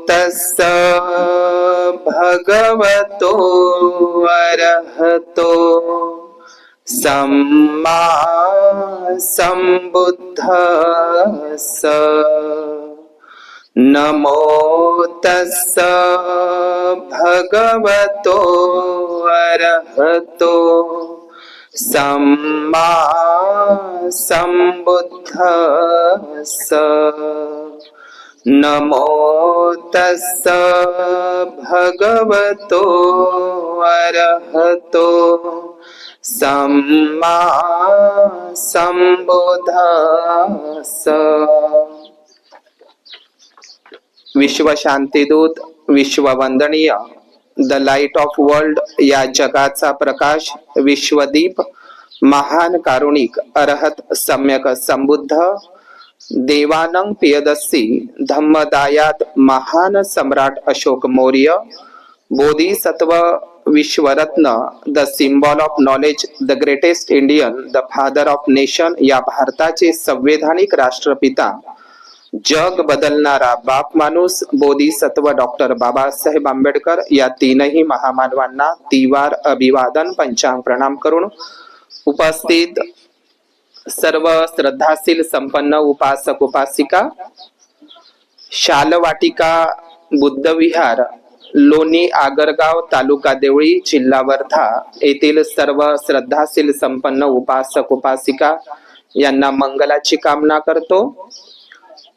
तस्स भगवतो अरहतो सम्मा सम्बुद्धस्स नमो तस्स भगवतो अरहतो सम्मा सम्बुद्धस्स नमो तस्स भगवतो अरहतो सम्मा सम्बुद्धस्स। विश्व शांतीदूत, विश्ववंदनीय, द लाईट ऑफ वर्ल्ड या जगाचा प्रकाश, विश्वदीप, महान कारुणिक, अरहत, सम्यक संबुद्ध, देवानंग पियदस्सी, धम्मदायात, महान सम्राट अशोक मौर्य, बोधिसत्व, विश्वरत्न, the symbol of knowledge, the greatest Indian, the father of nation या भारताचे संवैधानिक राष्ट्रपिता, जग बदलणारा बाप माणूस, बोधिसत्व डॉक्टर बाबासाहेब आंबेडकर या तीनही महामानवांना तिवार अभिवादन पंचांग प्रणाम करून उपस्थित सर्व श्रद्धाशील संपन्न उपासक उपासिका, शालवाटिका बुद्ध विहार, लोणी आगरगाव, तालुका देवळी, जिल्हा वर्धा येथील सर्व श्रद्धाशील संपन्न उपासक उपासिका यांना मंगलाची कामना करतो।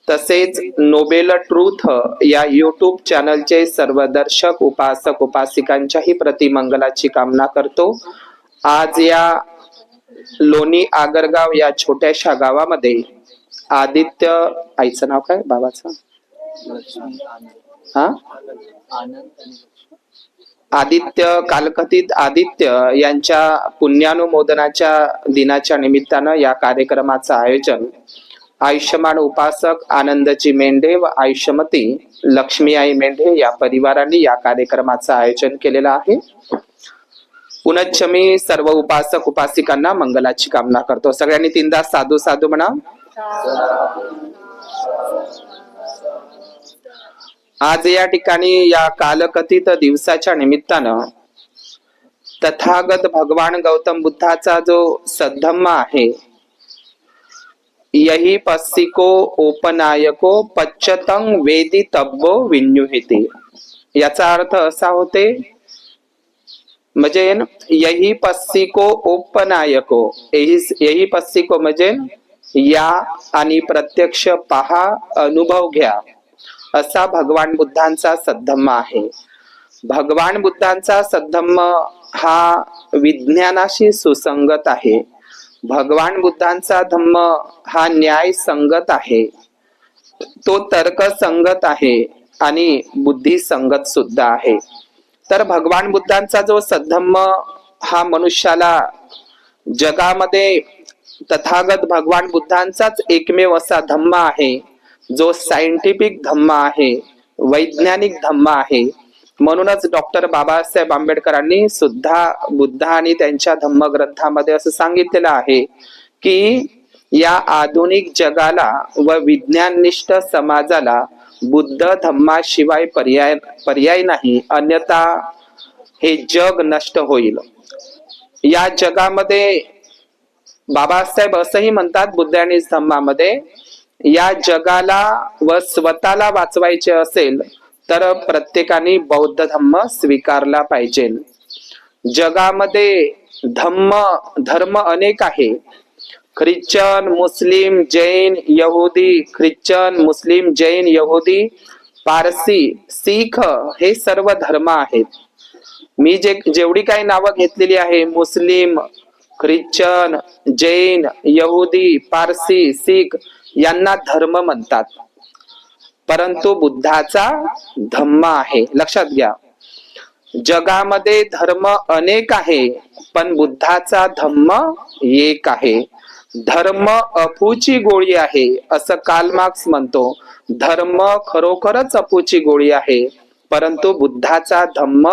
तसेच नोबेल ट्रूथ या यूट्यूब चॅनलचे सर्व दर्शक उपासक उपासिकांच्याही प्रति मंगलाची कामना करतो। आज या लोणी आगरगाव या छोट्याशा गावामध्ये आदित्य, आईचं नाव काय बाबाचं, आदित्य, कालकथित आदित्य यांच्या पुण्यानुमोदनाच्या दिनाच्या निमित्तानं या कार्यक्रमाचं आयोजन आयुष्यमान उपासक आनंदजी मेंढे व आयुष्यमती लक्ष्मी आई मेंढे या परिवारांनी या कार्यक्रमाचं आयोजन केलेलं आहे। पुनश्च मी सर्व उपासक उपासिकांना मंगलाची कामना करतो। सगळ्यांनी तीनदा साधू साधू म्हणा। आज या ठिकाणी या कालकथित दिवसाच्या निमित्तानं तथागत भगवान गौतम बुद्धाचा जो सद्धम्म आहे, यही पस्सिको ओपनायको पच्चतं वेदितव्यो विन्युहिते, याचा अर्थ असा होते म्हणजे यही पस्सिको ओपनायको, यही पस्सिको म्हणजे या आणि प्रत्यक्ष पहा, अनुभव घ्या, असा भगवान बुद्धांचा सद्धम्म आहे। भगवान बुद्धांचा सद्धम्म हा विज्ञानाशी सुसंगत आहे। भगवान बुद्धांचा धम्म हा न्याय संगत आहे, तो तर्क संगत आहे आणि बुद्धी संगत सुद्धा आहे। तर भगवान बुद्धांचा जो सद्धम्म हा मनुष्याला जगामध्ये तथागत भगवान बुद्धांचाच एकमेव असा धम्म आहे जो सायंटिफिक धम्म आहे, वैज्ञानिक धम्म आहे। म्हणूनच डॉक्टर बाबासाहेब आंबेडकरांनी सुद्धा बुद्ध आणि त्यांच्या धम्मग्रंथामध्ये असं सांगितलेलं आहे की या आधुनिक जगाला व विज्ञाननिष्ठ समाजाला बुद्ध धम्माशिवाय पर्याय नाही, अन्यथा हे जग नष्ट होईल। या जगामध्ये बाबासाहेब असंही म्हणतात बुद्ध आणि धम्मामध्ये, या जगाला व स्वतःला वाचवायचे असेल तर प्रत्येकाने बौद्ध धम्म स्वीकारला पाहिजे। जगामध्ये धर्म अनेक आहे, ख्रिश्चन, मुस्लिम, जैन, यहुदी, ख्रिश्चन, मुस्लिम, जैन, यहुदी, पारसी, सीख हे सर्व धर्म आहेत। मी जेवढी काही नावं घेतलेली आहे, मुस्लिम, ख्रिश्चन, जैन, यहुदी, पारसी, सीख यांना धर्म म्हणतात, परंतु बुद्धाचा धम्म आहे। लक्षात घ्या, जगामध्ये धर्म अनेक आहे पण बुद्धाचा धम्म एक आहे। धर्म अफूची गोळी आहे असं कार्ल मार्क्स म्हणतो। धर्म खरोखरच अफूची गोळी आहे, परंतु बुद्धाचा धम्म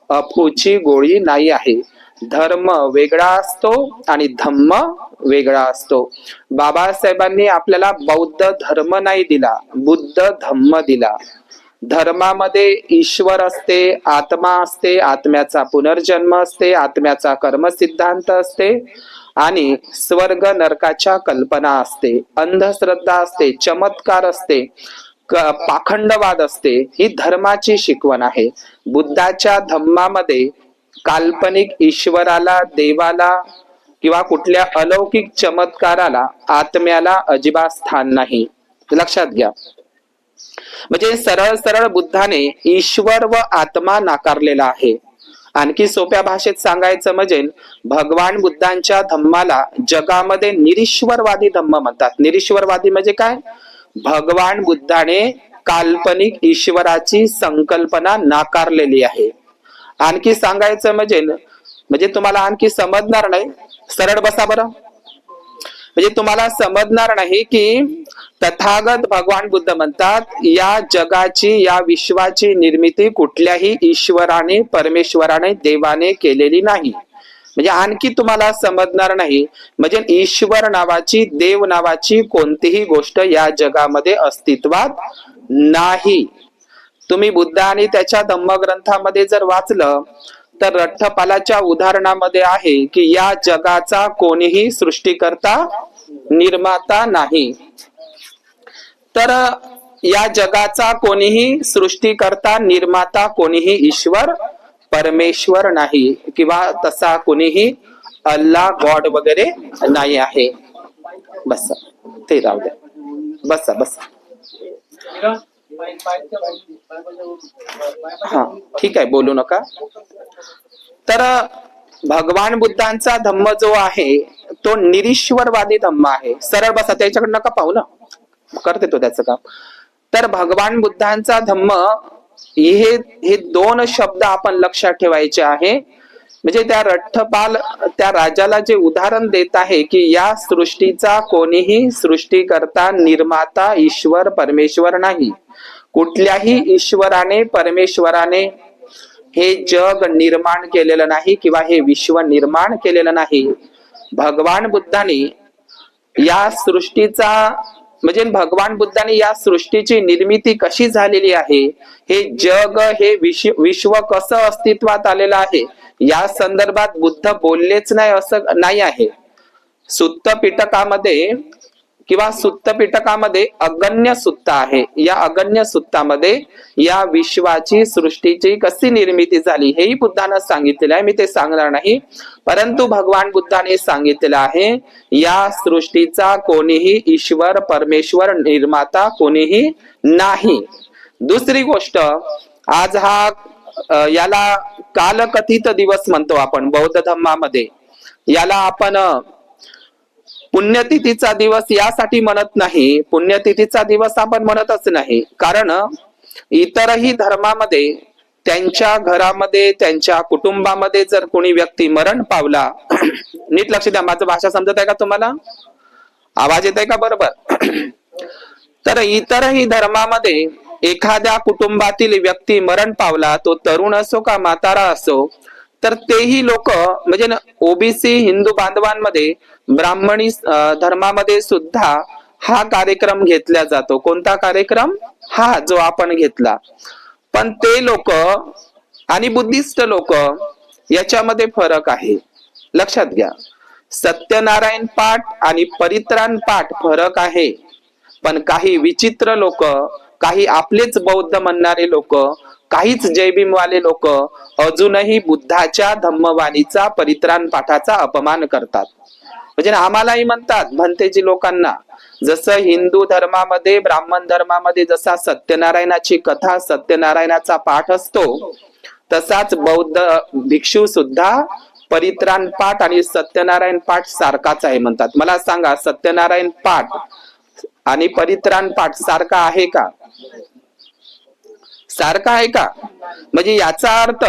अफूची गोळी नाही आहे। धर्म वेगळा असतो आणि धम्म वेगळा असतो। बाबासाहेबांनी आपल्याला बौद्ध धर्म नाही दिला, बुद्ध धम्म दिला। धर्मामध्ये ईश्वर असते, आत्मा असते, आत्म्याचा पुनर्जन्म असते, आत्म्याचा कर्म सिद्धांत असते आणि स्वर्ग नरकाच्या कल्पना असते, अंधश्रद्धा असते, चमत्कार असते, पाखंडवाद असते. ही धर्माची शिकवण आहे. बुद्धाच्या धम्मामध्ये काल्पनिक ईश्वराला, देवाला किंवा कुठल्या अलौकिक चमत्काराला, आत्म्याला अजिबात स्थान नाही. लक्षात घ्या. म्हणजे सरळ सरळ बुद्धाने ईश्वर व आत्मा नाकारलेला आहे. आणखी सोप्या भाषेत सांगायचं म्हणजे भगवान बुद्धांच्या धम्माला जगामध्ये निरीश्वरवादी धम्म म्हणतात. निरीश्वरवादी म्हणजे काय? भगवान बुद्धाने काल्पनिक ईश्वराची संकल्पना नाकारलेली आहे. आणखी सांगायचं म्हणजे तुम्हाला आणखी समजणार नाही. सरळ बसा बरं. म्हणजे तुम्हाला समजणार नाही की तथागत भगवान बुद्ध म्हणतात या जगाची, या विश्वाची निर्मिती कुठल्याही ईश्वराने, परमेश्वराने, देवाने केलेली नाही. म्हणजे आणखी तुम्हाला समजणार नाही. म्हणजे ईश्वर नावाची, देव नावाची कोणतीही गोष्ट या जगामध्ये अस्तित्वात नाही. तुम्ही बुद्ध आणि त्याच्या धम्मग्रंथामध्ये जर वाचलं तर रठ्ठपालाच्या उदाहरणामध्ये आहे की या जगाचा कोणीही सृष्टीकर्ता, निर्माता नाही. तर या जगाचा कोणीही सृष्टीकर्ता, निर्माता, कोणीही ईश्वर, परमेश्वर नाही किंवा तसा कोणीही अल्लाह, गॉड वगैरे नाही आहे. बस ते राहू द्या. बसा बसा. हा ठीक आहे, बोलू नका. तर भगवान बुद्धांचा धम्म जो आहे तो निरीश्वरवादी धम्म आहे. सरळ बसा, त्याच्याकडे नका पाहू ना, करते तो त्याचं काम. तर भगवान बुद्धांचा धम्म हे दोन शब्द आपण लक्षात ठेवायचे आहे. म्हणजे त्या रठ्ठपाल त्या राजाला जे उदाहरण देत आहे की या सृष्टीचा कोणीही सृष्टीकर्ता, निर्माता, ईश्वर, परमेश्वर नाही. कुठल्याही ईश्वराने, परमेश्वराने हे जग निर्माण केलेलं नाही किंवा हे विश्व निर्माण केलेलं नाही. भगवान बुद्धांनी या सृष्टीचा म्हणजे भगवान बुद्धांनी या सृष्टीची निर्मिती कशी झालेली आहे, हे जग, हे विश्व कसं अस्तित्वात आलेलं आहे या संदर्भात बुद्ध बोललेच नाही असं नाही आहे. सुत्त पिटकामध्ये किंवा सुत्त पिटकामध्ये अगण्य सुत्त आहे. या अगण्य सुत्तामध्ये या विश्वाची, सृष्टीची कशी निर्मिती झाली हेही बुद्धानं सांगितलेलं आहे. मी ते सांगणार नाही, परंतु भगवान बुद्धाने सांगितलेलं आहे या सृष्टीचा कोणीही ईश्वर, परमेश्वर, निर्माता कोणीही नाही. दुसरी गोष्ट, आज याला कालकथित दिवस म्हणतो आपण बौद्ध धर्मामध्ये. याला आपण पुण्यतिथीचा दिवस यासाठी म्हणत नाही. पुण्यतिथीचा दिवस आपण म्हणतच नाही, कारण इतरही धर्मामध्ये त्यांच्या घरामध्ये, त्यांच्या कुटुंबामध्ये जर कोणी व्यक्ती मरण पावला, नीट लक्ष द्या, माझं भाषा समजत आहे का तुम्हाला? आवाज येत आहे का बरोबर? तर इतरही धर्मामध्ये एखाद्या कुटुंबातील व्यक्ती मरण पावला, तो तरुण असो का म्हातारा असो, तर तेही लोक म्हणजे ओबीसी हिंदू बांधवांमध्ये, ब्राह्मणी धर्मामध्ये सुद्धा हा कार्यक्रम घेतला जातो. कोणता कार्यक्रम? हा जो आपण घेतला. पण ते लोक आणि बुद्धिस्ट लोक याच्यामध्ये फरक आहे. लक्षात घ्या. सत्यनारायण पाठ आणि परित्राण पाठ फरक आहे. पण काही विचित्र लोक, काही आपलेच बौद्ध म्हणणारे लोक, काहीच जयभीमवाले लोक अजूनही बुद्धाच्या धम्मवाणीचा, परित्राण पाठाचा अपमान करतात. म्हणजे आम्हालाही म्हणतात, भंतेजी लोकांना, जसं हिंदू धर्मामध्ये, ब्राह्मण धर्मामध्ये जसा सत्यनारायणाची कथा, सत्यनारायणाचा पाठ असतो, तसाच बौद्ध भिक्षू सुद्धा परित्राण पाठ आणि सत्यनारायण पाठ सारखाच आहे म्हणतात. मला सांगा, सत्यनारायण पाठ आणि परित्राण पाठ सारखा आहे का? सारखा आहे का? म्हणजे याचा अर्थ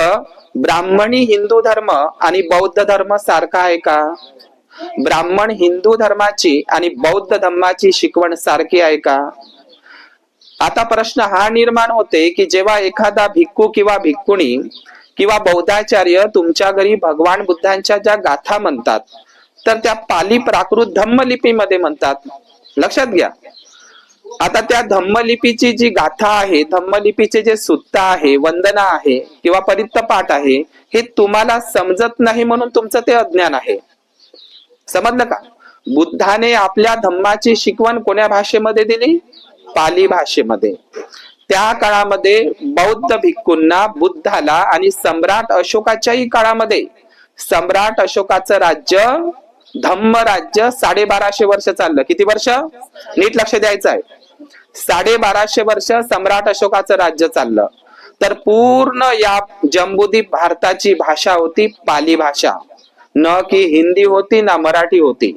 ब्राह्मणी हिंदू धर्म आणि बौद्ध धर्म सारखा आहे का? ब्राह्मण हिंदू धर्माची आणि बौद्ध धर्माची शिकवण सारखी आहे का? आता प्रश्न हा निर्माण होते की जेव्हा एखादा भिक्खू किंवा भिक्खुणी किंवा बौद्धाचार्य तुमच्या घरी भगवान बुद्धांच्या ज्या गाथा म्हणतात, तर त्या पाली प्राकृत धम्म लिपीमध्ये म्हणतात. लक्षात घ्या. आता त्या धम्मलिपीची जी गाथा आहे, धम्मलिपीचे जे सुत्ता आहे, वंदना आहे किंवा परित्त पाठ आहे, हे तुम्हाला समजत नाही म्हणून तुमचं ते अज्ञान आहे. समजलं का? बुद्धाने आपल्या धम्माची शिकवण कोण्या भाषेमध्ये दिली? पाली भाषेमध्ये. त्या काळामध्ये बौद्ध भिक्खूंना, बुद्धाला आणि सम्राट अशोकाच्याही काळामध्ये, सम्राट अशोकाचं राज्य, धम्म राज्य 1250 वर्ष चाललं. किती वर्ष? नीट लक्ष द्यायचं आहे. 1250 वर्ष सम्राट अशोकाचं राज्य चाललं. तर पूर्ण या जम्बूद्वीप भारताची भाषा होती पाली भाषा, न की हिंदी होती ना मराठी होती.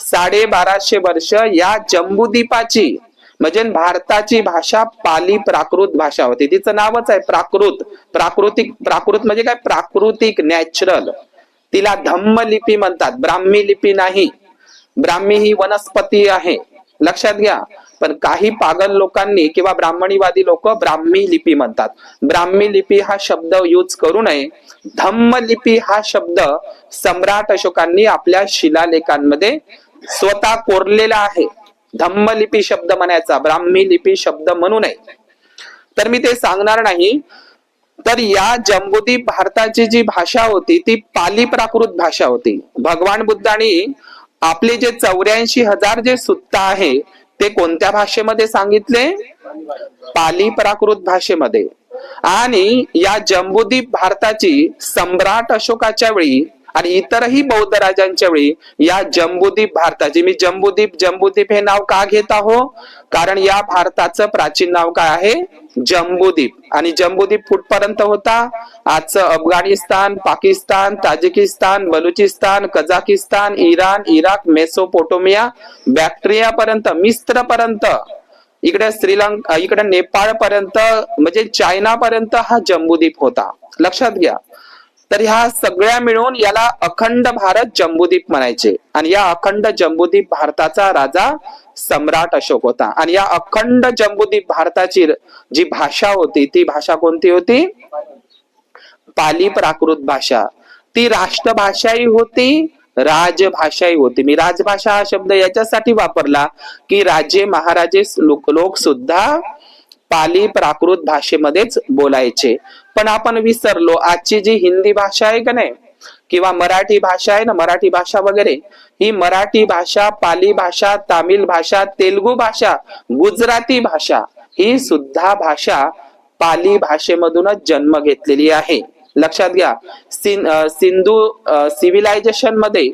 1250 वर्ष या जम्बूद्वीपाची म्हणजे भारताची भाषा पाली प्राकृत भाषा होती. तिचं नावच आहे प्राकृत. प्राकृतिक, प्राकृत म्हणजे काय? प्राकृतिक, नॅचरल. तिला धम्म लिपी म्हणतात, ब्राह्मी लिपी नाही. ब्राह्मी ही वनस्पती आहे, लक्षात घ्या. पण काही पागल लोकांनी किंवा ब्राह्मणीवादी लोक ब्राह्मी लिपी म्हणतात. ब्राह्मी लिपी हा शब्द यूज करू नये. धम्म लिपी हा शब्द सम्राट अशोकांनी आपल्या शिलालेखांमध्ये स्वतः कोरलेला आहे. धम्म लिपी शब्द म्हणायचा, ब्राह्मी लिपी शब्द म्हणू नये. तर मी ते सांगणार नाही. तर या जम्बूद्वीप भारताची जी भाषा होती ती पाली प्राकृत भाषा होती. भगवान बुद्धांनी आपले जे 84,000 जे सुत्त आहे ते कोणत्या भाषेमध्ये सांगितले? पाली प्राकृत भाषेमध्ये. आणि या जम्बूद्वीप भारताची सम्राट अशोकाच्या वेळी आणि इतरही बौद्ध राजांच्या वेळी या जम्बूद्वीप भारताची, मी जम्बूद्वीप हे नाव का घेत आहो? कारण या भारताचं प्राचीन नाव काय आहे? जम्बूद्वीप. आणि जम्बूद्वीप कुठपर्यंत होता? आजचं Afghanistan, Pakistan, Tajikistan, Balochistan, Kazakhstan, Iran, Iraq, Mesopotamia, Bactria पर्यंत, मिस्र पर्यंत, इकडे श्रीलंका, इकडे नेपाळ पर्यंत, म्हणजे चायना पर्यंत हा जम्बूद्वीप होता. लक्षात घ्या. तर ह्या सगळ्या मिळून याला अखंड भारत जम्बूद्वीप म्हणायचे. आणि या अखंड जम्बूद्वीप भारताचा राजा सम्राट अशोक होता. आणि या अखंड जम्बूद्वीप भारताची जी भाषा होती ती भाषा कोणती होती? पाली प्राकृत भाषा. ती राष्ट्रभाषाही होती, राजभाषाही होती. मी राजभाषा हा शब्द याच्यासाठी वापरला की राजे महाराजे लोक सुद्धा पाली प्राकृत भाषेमध्येच बोलायचे. पण आपण विसरलो. आजची जी हिंदी भाषा आहे का नाही, किंवा मराठी भाषा आहे ना, मराठी भाषा वगैरे, ही मराठी भाषा, पाली भाषा, तामिळ भाषा, तेलुगू भाषा, गुजराती भाषा, ही सुद्धा भाषा पाली भाषेमधूनच जन्म घेतलेली आहे. लक्षात घ्या. सिंधू सिव्हिलायझेशन मध्ये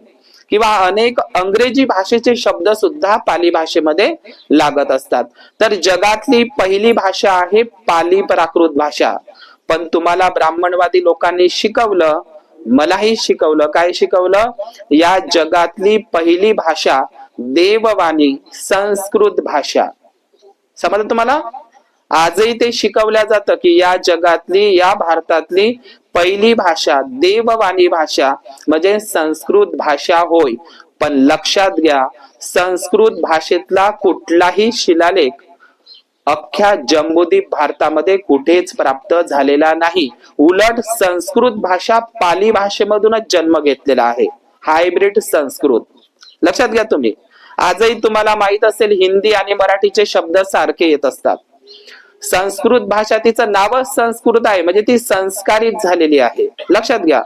किंवा अनेक अंग्रेजी भाषेचे शब्द सुद्धा पाली भाषेमध्ये लागत असतात. तर जगातली पहिली भाषा आहे पाली प्राकृत भाषा. पण तुम्हाला ब्राह्मणवादी लोकांनी शिकवलं, मलाही शिकवलं. काय शिकवलं? या जगातली पहिली भाषा देववाणी संस्कृत भाषा. समजलं तुम्हाला? आजही ते शिकवल्या जातं की या जगातली, या भारतातली पहिली भाषा देववाणी भाषा म्हणजे संस्कृत भाषा होय. पण लक्षात घ्या, संस्कृत भाषेतला कुठलाही शिलालेख अख्ख्या जम्बूद्वीप भारतामध्ये कुठेच प्राप्त झालेला नाही. उलट संस्कृत भाषा पाली भाषेमधूनच जन्म घेतलेला आहे, हायब्रिड संस्कृत. लक्षात घ्या तुम्ही. आजही तुम्हाला माहित असेल हिंदी आणि मराठीचे शब्द सारखे येत असतात. संस्कृत भाषा, तिचं नावच संस्कृत आहे, म्हणजे ती संस्कारित झालेली आहे. लक्षात घ्या.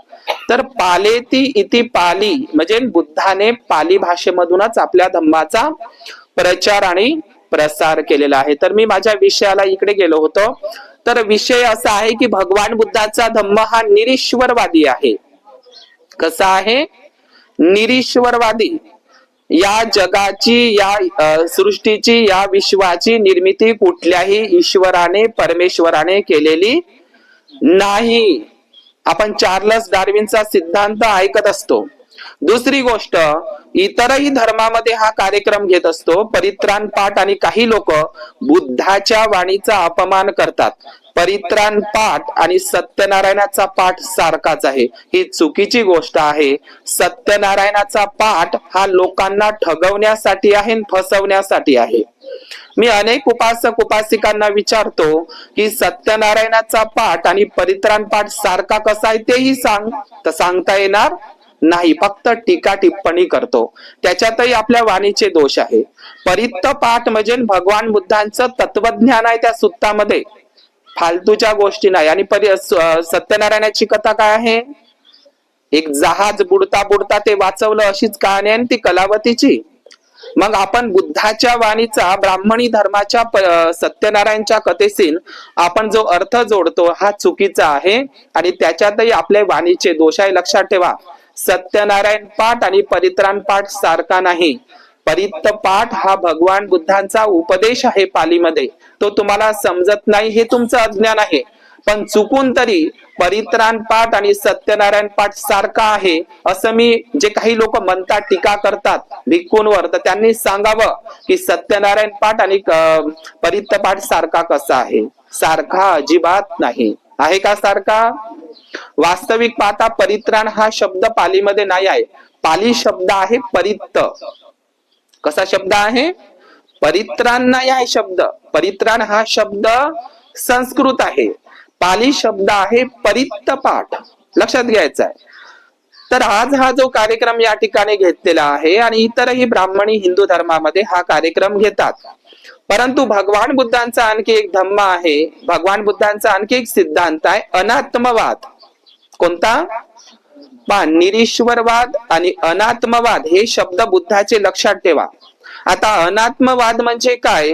तर पालेती इति पाली म्हणजे बुद्धाने पाली भाषेमधूनच आपल्या धम्माचा प्रचार आणि प्रसार केलेला आहे. तर मी माझ्या विषयाला इकडे गेलो होतो. तर विषय असा आहे की भगवान बुद्धाचा धम्म हा निरीश्वरवादी आहे. कसा आहे? निरीश्वरवादी. या जगाची, या सृष्टीची, या विश्वाची निर्मिती कुठल्याही ईश्वराने, परमेश्वराने केलेली नाही. आपण चार्लस डार्विनचा सिद्धांत ऐकत असतो. दुसरी गोष्ट, इतरही धर्मामध्ये हा कार्यक्रम घेत असतो, परित्राण पाठ. आणि काही लोक बुद्धाच्या वाणीचा अपमान करतात. परित्राण पाठ आणि सत्यनारायणाचा पाठ सारखाच आहे, ही चुकीची गोष्ट आहे. सत्यनारायणाचा पाठ हा लोकांना ठगवण्यासाठी आहे, फसवण्यासाठी आहे. मी अनेक उपासक उपासिकांना विचारतो की सत्यनारायणाचा पाठ आणि परित्राण पाठ सारखा कसा आहे तेही सांग. तर सांगता येणार नाही, फक्त टीका टिप्पणी करतो. त्याच्यातही आपल्या वाणीचे दोष आहे. परित्त पाठ म्हणजे भगवान बुद्धांचं तत्वज्ञान आहे त्या सुत्तामध्ये, फालतूच्या गोष्टी नाही. आणि सत्यनारायणाची कथा काय आहे? एक जहाज बुडता बुडता ते वाचवलं, अशीच कहाणी आहे ती कलावतीची. मग आपण बुद्धाच्या वाणीचा ब्राह्मणी धर्माच्या सत्यनारायणच्या कथेशी आपण जो अर्थ जोडतो हा चुकीचा आहे. आणि त्याच्यातही आपले वाणीचे दोष आहे. लक्षात ठेवा, सत्यनारायण पाठ आणि परित्राण पाठ सारखा नाही. परित्त पाठ हा भगवान बुद्धांचा उपदेश आहे पालीमध्ये, तो तुम्हाला समजत नाही हे तुमचं अज्ञान आहे. पण चुकून तरी परित्राण पाठ आणि सत्यनारायण पाठ सारखा आहे असं मी, जे काही लोक म्हणतात, टीका करतात भिक्खूंवर, तर त्यांनी सांगावं की सत्यनारायण पाठ आणि परित्त पाठ सारखा कसा आहे? सारखा अजिबात नाही. आहे का सारखा? वास्तविक पाहता परित्राण हा शब्द पालीमध्ये नाही आहे. पाली शब्द आहे परित्त. कसा शब्द आहे? परित्राण नाही आहे शब्द. परित्राण हा शब्द संस्कृत आहे. पाली शब्द आहे परित्त पाठ. लक्षात घ्यायचा आहे. तर आज हा जो कार्यक्रम या ठिकाणी घेतलेला आहे आणि इतरही ब्राह्मणी हिंदू धर्मामध्ये हा कार्यक्रम घेतात, परंतु भगवान बुद्धांचा आणखी एक धम्म आहे, भगवान बुद्धांचा आणखी एक सिद्धांत आहे अनात्मवाद. कोणता? निरीश्वरवाद आणि अनात्मवाद हे शब्द बुद्धाचे लक्षात ठेवा. आता अनात्मवाद म्हणजे काय?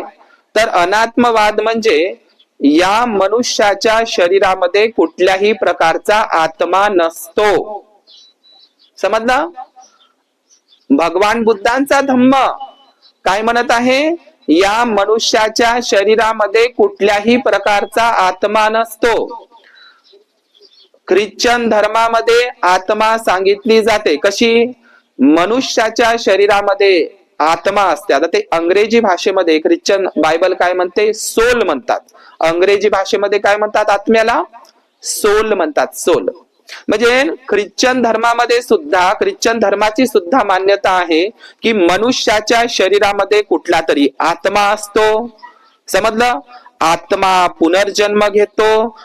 तर अनात्मवाद म्हणजे या मनुष्याच्या शरीरामध्ये कुठल्याही प्रकारचा आत्मा नसतो. समजला? भगवान बुद्धांचा धम्म काय म्हणत आहे? या मनुष्याच्या शरीरामध्ये कुठल्याही प्रकारचा आत्मा नसतो. ख्रिश्चन धर्मामध्ये आत्मा सांगितली जाते. कशी? मनुष्याच्या शरीरामध्ये आत्मा असते. आता ते अंग्रेजी भाषेमध्ये ख्रिश्चन बायबल काय म्हणते? सोल म्हणतात. अंग्रेजी भाषेमध्ये काय म्हणतात? आत्म्याला सोल म्हणतात. सोल म्हणजे ख्रिश्चन धर्मामध्ये सुद्धा, ख्रिश्चन धर्माची सुद्धा मान्यता आहे की मनुष्याच्या शरीरामध्ये कुठला तरी आत्मा असतो. समजलं? आत्मा पुनर्जन्म घेतो.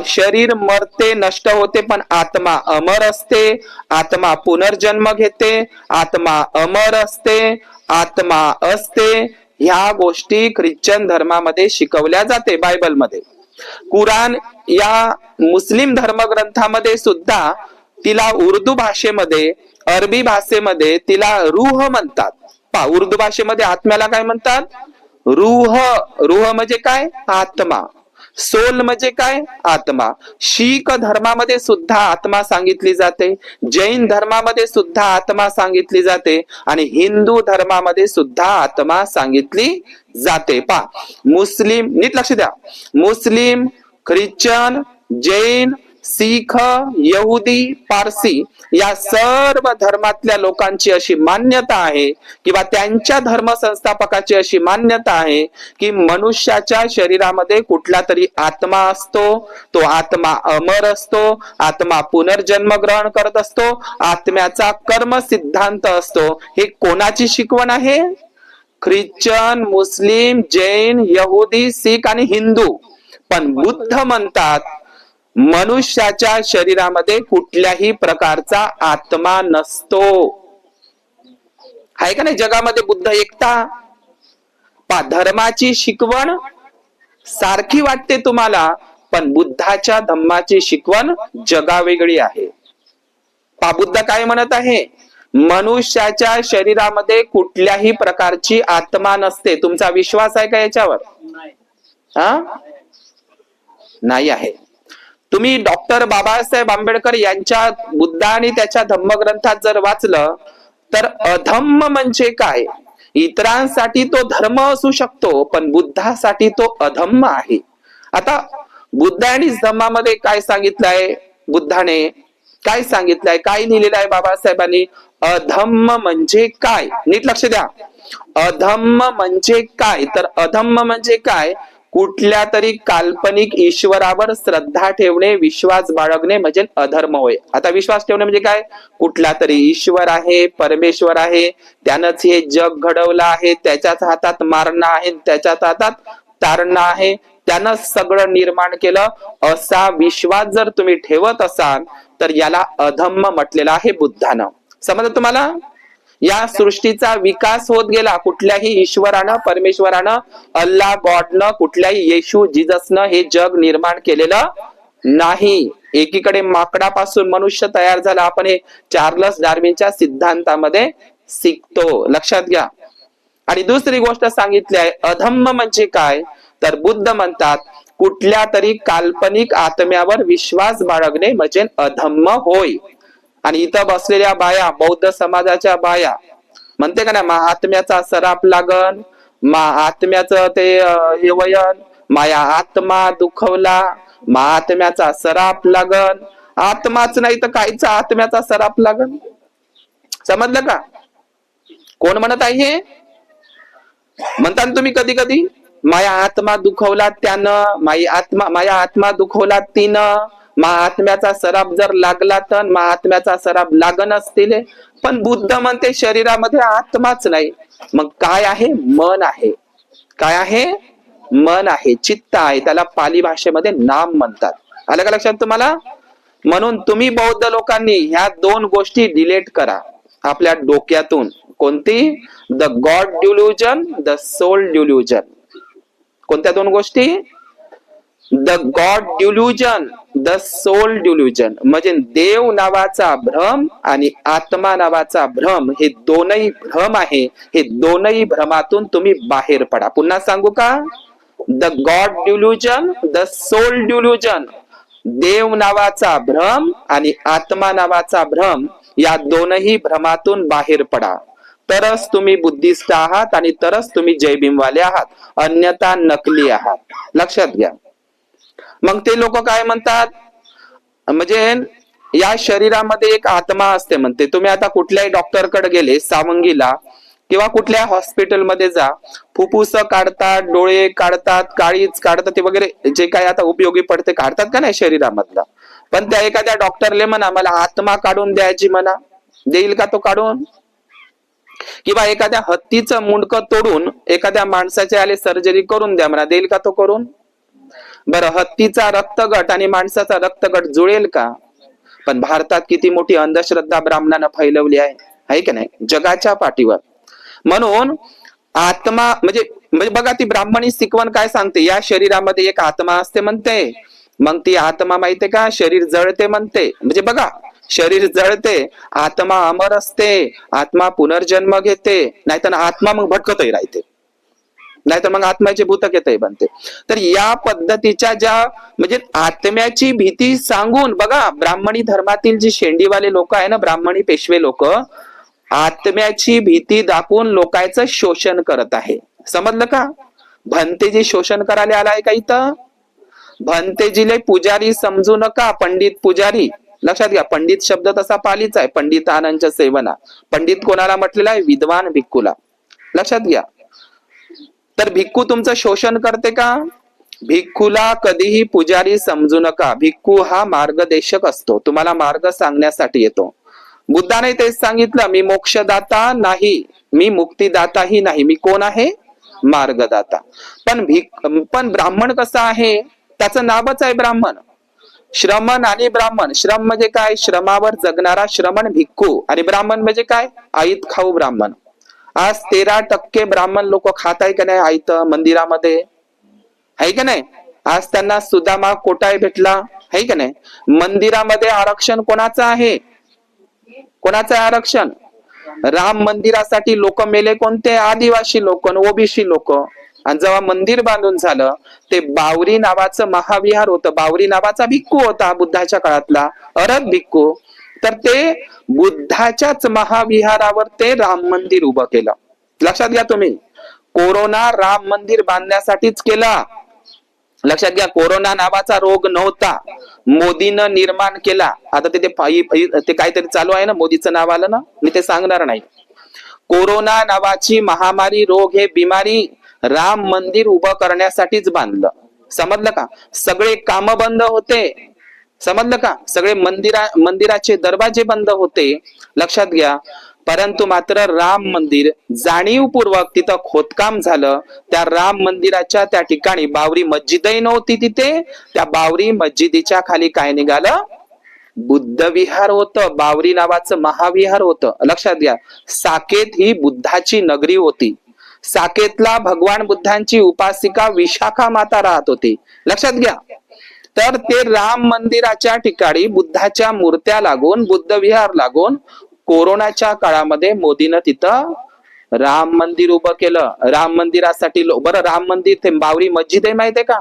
शरीर मरते, नष्ट होते, पण आत्मा अमर असते. आत्मा पुनर्जन्म घेते, आत्मा अमर असते, आत्मा असते. ह्या गोष्टी ख्रिश्चन धर्मामध्ये शिकवल्या जाते बायबलमध्ये. कुराण या मुस्लिम धर्मग्रंथामध्ये सुद्धा तिला उर्दू भाषेमध्ये, अरबी भाषेमध्ये तिला रूह म्हणतात. उर्दू भाषेमध्ये आत्म्याला काय म्हणतात? रूह. रूह म्हणजे काय? आत्मा. सोल म्हणजे काय? आत्मा. शीख धर्मामध्ये सुद्धा आत्मा सांगितली जाते, जैन धर्मामध्ये सुद्धा आत्मा सांगितली जाते आणि हिंदू धर्मामध्ये सुद्धा आत्मा सांगितली जाते. मुस्लिम, नीट लक्ष द्या, मुस्लिम, ख्रिश्चन, जैन, शीख, यहुदी, पारसी या सर्व धर्मातल्या लोकांची अशी मान्यता आहे किंवा त्यांच्या धर्म संस्थापकाची अशी मान्यता आहे की मनुष्याच्या शरीरामध्ये कुठला तरी आत्मा असतो. तो आत्मा अमर असतो. आत्मा पुनर्जन्म ग्रहण करत असतो. आत्म्याचा कर्म सिद्धांत असतो. हे कोणाची शिकवण आहे? ख्रिश्चन, मुस्लिम, जैन, यहुदी, शीख आणि हिंदू. पण बुद्ध म्हणतात मनुष्याच्या शरीरामध्ये कुठल्याही प्रकारचा आत्मा नसतो. आहे का नाही? जगामध्ये बुद्ध एकता. धर्माची शिकवण सारखी वाटते तुम्हाला, पण बुद्धाच्या धम्माची शिकवण जगावेगळी आहे. बुद्ध काय म्हणत आहे? मनुष्याच्या शरीरामध्ये कुठल्याही प्रकारची आत्मा नसते. तुमचा विश्वास आहे का याच्यावर? नाही आहे. तुम्ही डॉक्टर बाबासाहेब आंबेडकर यांच्या बुद्ध आणि त्याच्या धम्मग्रंथात जर वाचलं तर अधम्म म्हणजे काय? इतरांसाठी तो धर्म असू शकतो, पण बुद्धासाठी तो अधम्म आहे. आता बुद्ध आणि धम्मामध्ये काय सांगितलंय? बुद्धाने काय सांगितलंय? काय लिहिलेलं आहे बाबासाहेबांनी? अधम्म म्हणजे काय? नीट लक्ष द्या. अधम्म म्हणजे काय? तर अधम्म म्हणजे काय? कुठल्या तरी काल्पनिक ईश्वरावर श्रद्धा ठेवणे, विश्वास बाळगणे म्हणजे अधर्म होय. आता विश्वास ठेवणे म्हणजे काय? कुठला तरी ईश्वर आहे, परमेश्वर आहे, त्यानंच हे जग घडवलं आहे, त्याच्याच हातात मारणं आहे, त्याच्याच हातात तारणं आहे, त्यानं सगळं निर्माण केलं, असा विश्वास जर तुम्ही ठेवत असाल तर याला अधम्म म्हटलेलं आहे बुद्धानं. समजलं तुम्हाला? या सृष्टीचा विकास होत गेला. कुठल्याही ईश्वरानं, परमेश्वरानं, अल्लाह गॉडनं, कुठल्याही येशू जिजसनं हे जग निर्माण केलेलं नाही. एकीकडे माकडापासून मनुष्य तयार झाला, आपण हे चार्लस डार्विनच्या सिद्धांतामध्ये शिकतो, लक्षात घ्या. आणि दुसरी गोष्ट सांगितली आहे, अधम्म म्हणजे काय, तर बुद्ध म्हणतात कुठल्या तरी काल्पनिक आत्म्यावर विश्वास बाळगणे म्हणजे अधम्म होय. आणि इथं बसलेल्या बाया, बौद्ध समाजाच्या बाया म्हणते का ना, महात्म्याचा सराप लागन, महात्म्याचं ते हे वयन, माया आत्मा दुखवला, महात्म्याचा सराप लागन. आत्माच नाही तर कायचा आत्म्याचा सराप लागन? समजलं का? कोण म्हणत आहे हे? म्हणता तुम्ही कधी कधी, माया आत्मा दुखवला त्यानं, माया आत्मा दुखवला तिनं, महात्म्याचा सराप जर लागला तर महात्म्याचा सराप लागन असतील. पण बुद्ध म्हणते शरीरामध्ये आत्माच नाही. मग काय आहे? मन आहे. काय आहे? मन आहे, चित्त आहे. त्याला पाली भाषेमध्ये नाम म्हणतात. आलं का लक्षात तुम्हाला? म्हणून तुम्ही बौद्ध लोकांनी ह्या दोन गोष्टी डिलीट करा आपल्या डोक्यातून. कोणती? The God delusion, the soul delusion. कोणत्या दोन गोष्टी? The God delusion, the soul delusion. म्हणजे देव नावाचा भ्रम आणि आत्मा नावाचा भ्रम, हे दोनही भ्रम आहे. हे दोनही भ्रमातून तुम्ही बाहेर पडा. पुन्हा सांगू का? The God delusion, the soul delusion. देव नावाचा भ्रम आणि आत्मा नावाचा भ्रम, या दोनही भ्रमातून बाहेर पडा. तरच तुम्ही बुद्धिस्ट आहात आणि तरच तुम्ही जय भीमवाले आहात, अन्यथा नकली आहात. लक्षात घ्या. मग ते लोक काय म्हणतात, म्हणजे या शरीरामध्ये एक आत्मा असते म्हणते. तुम्ही आता कुठल्याही डॉक्टरकडे गेले, सावंगीला किंवा कुठल्या हॉस्पिटलमध्ये जा, फुफ्फुस काढतात, डोळे काढतात, काळीच काढतात, ते वगैरे जे काय आता उपयोगी पडते काढतात का नाही शरीरामधला. पण त्या एखाद्या डॉक्टरले म्हणा मला आत्मा काढून द्यायची, म्हणा, देईल का तो काढून? किंवा एखाद्या हत्तीचं मुंडकं तोडून एखाद्या माणसाच्या आले सर्जरी करून द्या म्हणा, देईल का तो करून? बरं, हत्तीचा रक्तगट आणि माणसाचा रक्तगट जुळेल का? पण भारतात किती मोठी अंधश्रद्धा ब्राह्मणानं फैलवली आहे की नाही, जगाच्या पाठीवर. म्हणून आत्मा म्हणजे बघा, ती ब्राह्मणी शिकवण काय सांगते, या शरीरामध्ये एक आत्मा असते म्हणते. मग ती आत्मा माहितीये का, शरीर जळते म्हणते. म्हणजे बघा, शरीर जळते, आत्मा अमर असते, आत्मा पुनर्जन्म घेते, नाहीतर आत्मा मग भटकतही राहते, नाहीतर मग आत्म्याचे भूतक येतही बनते. तर या पद्धतीच्या ज्या म्हणजे आत्म्याची भीती सांगून, बघा ब्राह्मणी धर्मातील जी शेंडीवाले लोक आहे ना, ब्राह्मणी पेशवे लोक, आत्म्याची भीती दाखवून लोकांचं शोषण करत आहे. समजलं का? भंतेजी शोषण करायला आलाय का इथं? भंतेजीले पुजारी समजू नका, पंडित पुजारी. लक्षात घ्या, पंडित शब्द तसा पालीच आहे, पंडितानांच्या सेवना. पंडित कोणाला म्हटलेला आहे? विद्वान भिक्खूला. लक्षात घ्या. तर भिक्खू तुमचं शोषण करते का? भिक्खूला कधीही पुजारी समजू नका. भिक्खू हा मार्गदर्शक असतो, तुम्हाला मार्ग सांगण्यासाठी येतो. बुद्धाने तेच सांगितलं, मी मोक्षदाता नाही, मी मुक्तीदाताही नाही, मी कोण आहे? मार्गदाता. पण ब्राह्मण कसा आहे? त्याचं नावच आहे ब्राह्मण. श्रमण आणि ब्राह्मण. श्रम म्हणजे काय? श्रमावर जगणारा श्रमण भिक्खू. आणि ब्राह्मण म्हणजे काय? आईत खाऊ ब्राह्मण. आज 13% ब्राह्मण लोक खात आहे का नाही आईत मंदिरामध्ये? आहे का नाही? आज त्यांना सुदामा कोटाय भेटला, आहे का नाही? मंदिरामध्ये आरक्षण कोणाचं आहे? कोणाचं आहे आरक्षण? राम मंदिरासाठी लोक मेले कोणते? आदिवासी लोक, ओबीसी लोक. आणि जेव्हा मंदिर बांधून झालं, ते बावरी नावाचं महाविहार होतं, बावरी नावाचा भिक्खू होता बुद्धाच्या काळातला, अरब भिक्खू. तर ते बुद्धाच्याच महाविहारावर ते राम मंदिर उभं केलं. लक्षात घ्या तुम्ही, कोरोना राम मंदिर बांधण्यासाठीच केला. लक्षात घ्या, कोरोना नावाचा रोग नव्हता, मोदीनं निर्माण केला. आता ते काहीतरी चालू आहे ना, मोदीचं नाव आलं ना, मी ते सांगणार नाही. कोरोना नावाची महामारी, रोग, हे बिमारी राम मंदिर उभं करण्यासाठीच बांधलं. समजलं का? सगळे काम बंद होते. समजलं का? सगळे मंदिराचे दरवाजे बंद होते. लक्षात घ्या, परंतु मात्र राम मंदिर जाणीवपूर्वक तिथं खोदकाम झालं. त्या राम मंदिराच्या त्या ठिकाणी बावरी मस्जिदही नव्हती तिथे. त्या बावरी मस्जिदीच्या खाली काय निघालं? बुद्ध विहार होतं. बावरी नावाचं महाविहार होतं. लक्षात घ्या, साकेत ही बुद्धाची नगरी होती. साकेतला भगवान बुद्धांची उपासिका विशाखा माता राहत होती. लक्षात घ्या. तर ते राम मंदिराच्या ठिकाणी बुद्धाच्या मूर्त्या लागून, बुद्ध विहार लागून, कोरोनाच्या काळामध्ये मोदीनं तिथं राम मंदिर उभं केलं. राम मंदिरासाठी बरं, राम मंदिर ते बावरी मस्जिद आहे माहितीये का?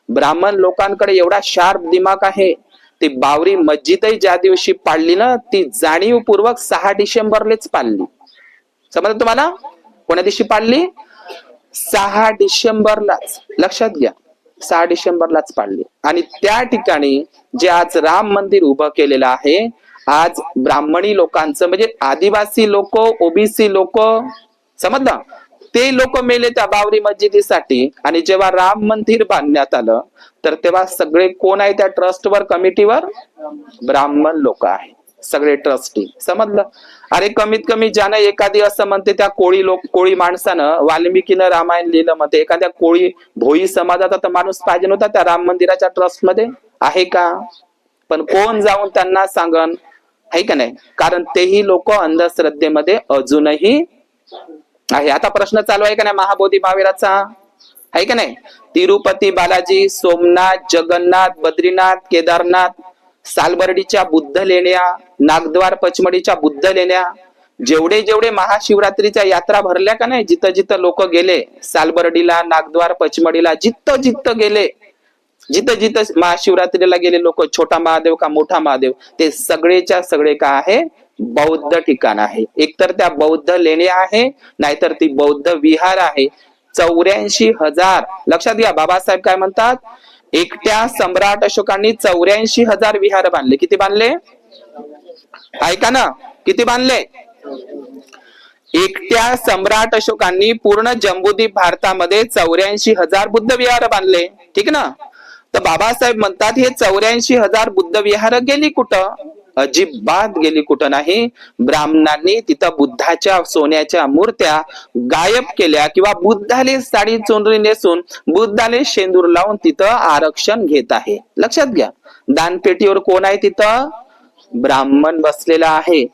ब्राह्मण लोकांकडे एवढा शार्प दिमाग आहे. ती बावरी मस्जिदही ज्या दिवशी पाडली ना, ती जाणीवपूर्वक 6 डिसेंबरलाच पाडली. समजलं तुम्हाला? कोण्या दिवशी पाडली? 6 डिसेंबरलाच. लक्षात घ्या, 6 डिसेंबरलाच पाडली. आणि त्या ठिकाणी जे आज राम मंदिर उभं केलेलं आहे, आज ब्राह्मणी लोकांचं म्हणजे आदिवासी लोक, ओबीसी लोक, समजलं, ते लोक मेले त्या बावरी मस्जिदीसाठी. आणि जेव्हा राम मंदिर बांधण्यात आलं तर तेव्हा सगळे कोण आहे त्या ट्रस्टवर, कमिटीवर? ब्राह्मण लोक आहे सगळे ट्रस्टी. समजलं? अरे कमीत कमी ज्यानं एखादी असं म्हणते त्या कोळी माणसानं वाल्मिकीनं रामायण लिहिलं म्हणते, एखाद्या कोळी भोई समाजाचा तर माणूस पाहिजे नव्हता त्या राम मंदिराच्या ट्रस्ट मध्ये? आहे का? पण कोण जाऊन त्यांना सांगन? आहे का नाही? कारण तेही लोक अंधश्रद्धेमध्ये अजूनही आहे. आता प्रश्न चालू आहे का नाही महाबोधी महावीराचा? आहे का नाही? तिरुपती बालाजी, सोमनाथ, जगन्नाथ, बद्रीनाथ, केदारनाथ, सालबर्डीच्या बुद्ध लेण्या, नागद्वार पचमडीच्या बुद्ध लेण्या, जेवढे जेवढे महाशिवरात्रीच्या यात्रा भरल्या का नाही, जिथं जिथं लोक गेले, सालबर्डीला, नागद्वार पचमडीला, जिथं जिथं गेले, जिथं जिथं महाशिवरात्रीला गेले लोक, छोटा महादेव का मोठा महादेव, ते सगळेच्या सगळे काय आहे? बौद्ध ठिकाण आहे. एकतर त्या बौद्ध लेण्या आहे, नाहीतर ती बौद्ध विहार आहे. 84,000. लक्षात घ्या, बाबासाहेब काय म्हणतात? एकट्या सम्राट अशोकांनी 84,000 विहार बांधले. किती बांधले? ऐका ना, किती बांधले? एकट्या सम्राट अशोकांनी पूर्ण जम्बूद्वीप भारतामध्ये 84,000 बुद्ध विहार बांधले. ठीक ना? तर बाबासाहेब म्हणतात हे 84,000 बुद्ध विहार गेली कुठं? अजिबात गेली कुठं नाही. ब्राह्मणांनी तिथं बुद्धाच्या सोन्याच्या मूर्त्या गायब केल्या, किंवा बुद्धाले साडी चोंडरी नेसून, बुद्धाले शेंदूर लावून तिथं आरक्षण घेत आहे. लक्षात घ्या, दानपेटीवर कोण आहे तिथं? ब्राह्मण बसलेला आहे.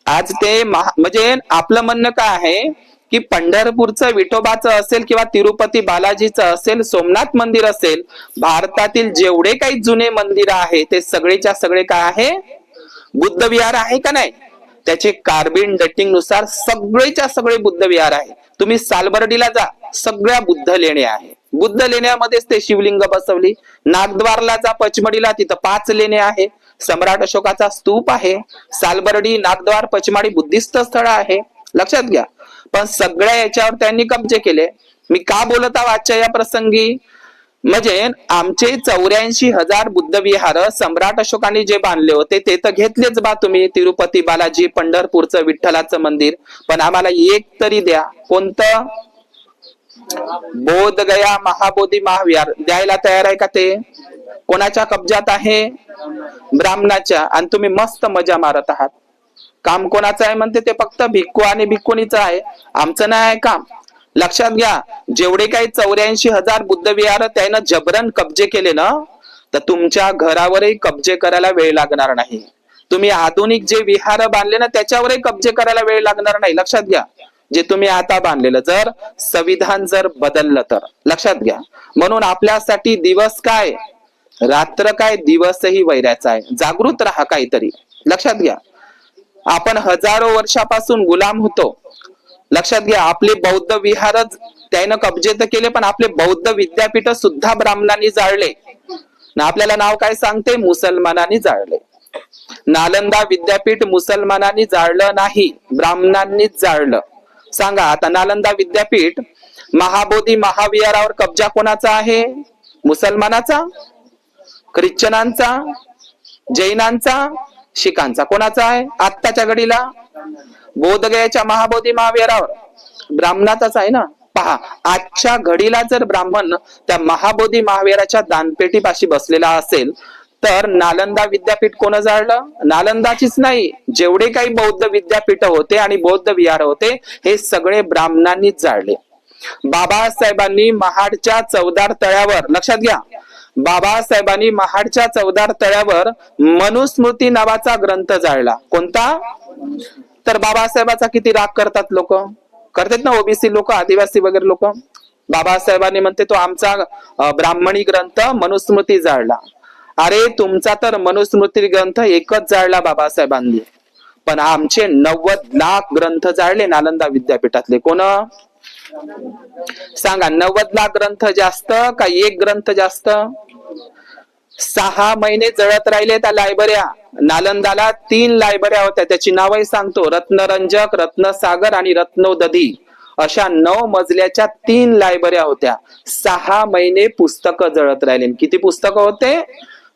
आज ते म्हणजे आपलं म्हणणं काय आहे की पंढरपूरचं विठोबाचं असेल, किंवा तिरुपती बालाजीचं असेल, सोमनाथ मंदिर असेल, भारतातील जेवढे काही जुने मंदिर आहे ते सगळेच्या सगळे काय आहे? बुद्ध विहार आहे का नाही? त्याचे कार्बिन डेटिंग नुसार सगळेच्या सगळे बुद्ध विहार आहे. तुम्ही सालबर्डीला जा, सगळ्या बुद्ध लेण्या आहे. बुद्ध लेण्यामध्येच ते शिवलिंग बसवली. नागद्वारला जा, पचमडीला, तिथं 5 लेण्या आहे. सम्राट अशोकाचा स्तूप आहे. सालबर्डी, नागद्वार, पचमडी बुद्धिस्ट स्थळ आहे. लक्षात घ्या. पण सगळ्या याच्यावर त्यांनी कब्जे केले. मी का बोलत आहो आजच्या या प्रसंगी? म्हणजे आमचे 84,000 बुद्ध विहार सम्राट अशोकांनी जे बांधले होते ते तर घेतलेच बा तुम्ही, तिरुपती बालाजी, पंढरपूरचं विठ्ठलाचं मंदिर, पण आम्हाला एक तरी द्या. कोणतं? बोधगया महाबोधी महाविहार द्यायला तयार आहे का? ते कोणाच्या कब्जात आहे? ब्राह्मणाच्या. आणि तुम्ही मस्त मजा मारत आहात. काम कोणाचं आहे म्हणते? ते फक्त भिक्खू आणि भिक्खुनीचं आहे, आमचं नाही आहे काम. लक्षात घ्या, जेवढे काही 84,000 बुद्ध विहार त्यानं जबरन कब्जे केले ना, तर तुमच्या घरावरही कब्जे करायला वेळ लागणार नाही. तुम्ही आधुनिक जे विहार बांधले ना त्याच्यावरही कब्जे करायला वेळ लागणार नाही. लक्षात घ्या, जे तुम्ही आता बांधलेलं, जर संविधान जर बदललं तर. लक्षात घ्या. म्हणून आपल्यासाठी दिवस काय, रात्र काय, दिवसही वैराचा आहे. जागृत राहा काहीतरी. लक्षात घ्या, आपण हजारो वर्षापासून गुलाम होतो. लक्षात घ्या, आपले बौद्ध विहारच त्यानं कब्जे तर केले, पण आपले बौद्ध विद्यापीठ सुद्धा ब्राह्मणांनी जाळले. आपल्याला नाव काय सांगते? मुसलमानांनी जाळले. नालंदा विद्यापीठ मुसलमानांनी जाळलं नाही, ब्राह्मणांनीच जाळलं. सांगा आता, नालंदा विद्यापीठ महाबोधी महाविहारावर कब्जा कोणाचा आहे? मुसलमानाचा, ख्रिश्चनांचा, जैनांचा, शिखांचा? कोणाचा आहे आत्ताच्या घडीला? बोधगयाच्या महाबोधी महाविहारावर ब्राह्मणाचाच आहे ना. पहा, आजच्या घडीला जर ब्राह्मण त्या महाबोधी महाविहाराच्या दानपेटीपाशी बसलेला असेल तर नालंदा विद्यापीठ कोण जाळलं? नालंदाचीच नाही, जेवढे काही बौद्ध विद्यापीठ होते आणि बौद्ध विहार होते हे सगळे ब्राह्मणांनीच जाळले. बाबासाहेबांनी महाडच्या चवदार तळ्यावर, लक्षात घ्या, बाबासाहेबांनी महाडच्या चवदार तळ्यावर मनुस्मृती नावाचा ग्रंथ जाळला. कोणता? तर बाबासाहेबाचा किती राग करतात लोक, करतात ना ओबीसी लोक, आदिवासी वगैरे लोक. बाबासाहेबांनी म्हणते तो आमचा ब्राह्मणी ग्रंथ मनुस्मृती जाळला. अरे तुमचा तर मनुस्मृती ग्रंथ एकच जाळला बाबासाहेबांनी, पण आमचे 90 लाख ग्रंथ जाळले नालंदा विद्यापीठातले. कोण सांगा? 90 लाख ग्रंथ जास्त का एक ग्रंथ जास्त? 6 महिने जळत राहिले त्या लायब्रऱ्या. नालंदाला 3 लायब्रऱ्या होत्या, त्याची नावही सांगतो, रत्नरंजक, रत्नसागर आणि रत्नोदधी, अशा 9 मजल्याच्या 3 लायब्रऱ्या होत्या. 6 महिने पुस्तकं जळत राहिले. किती पुस्तकं होते?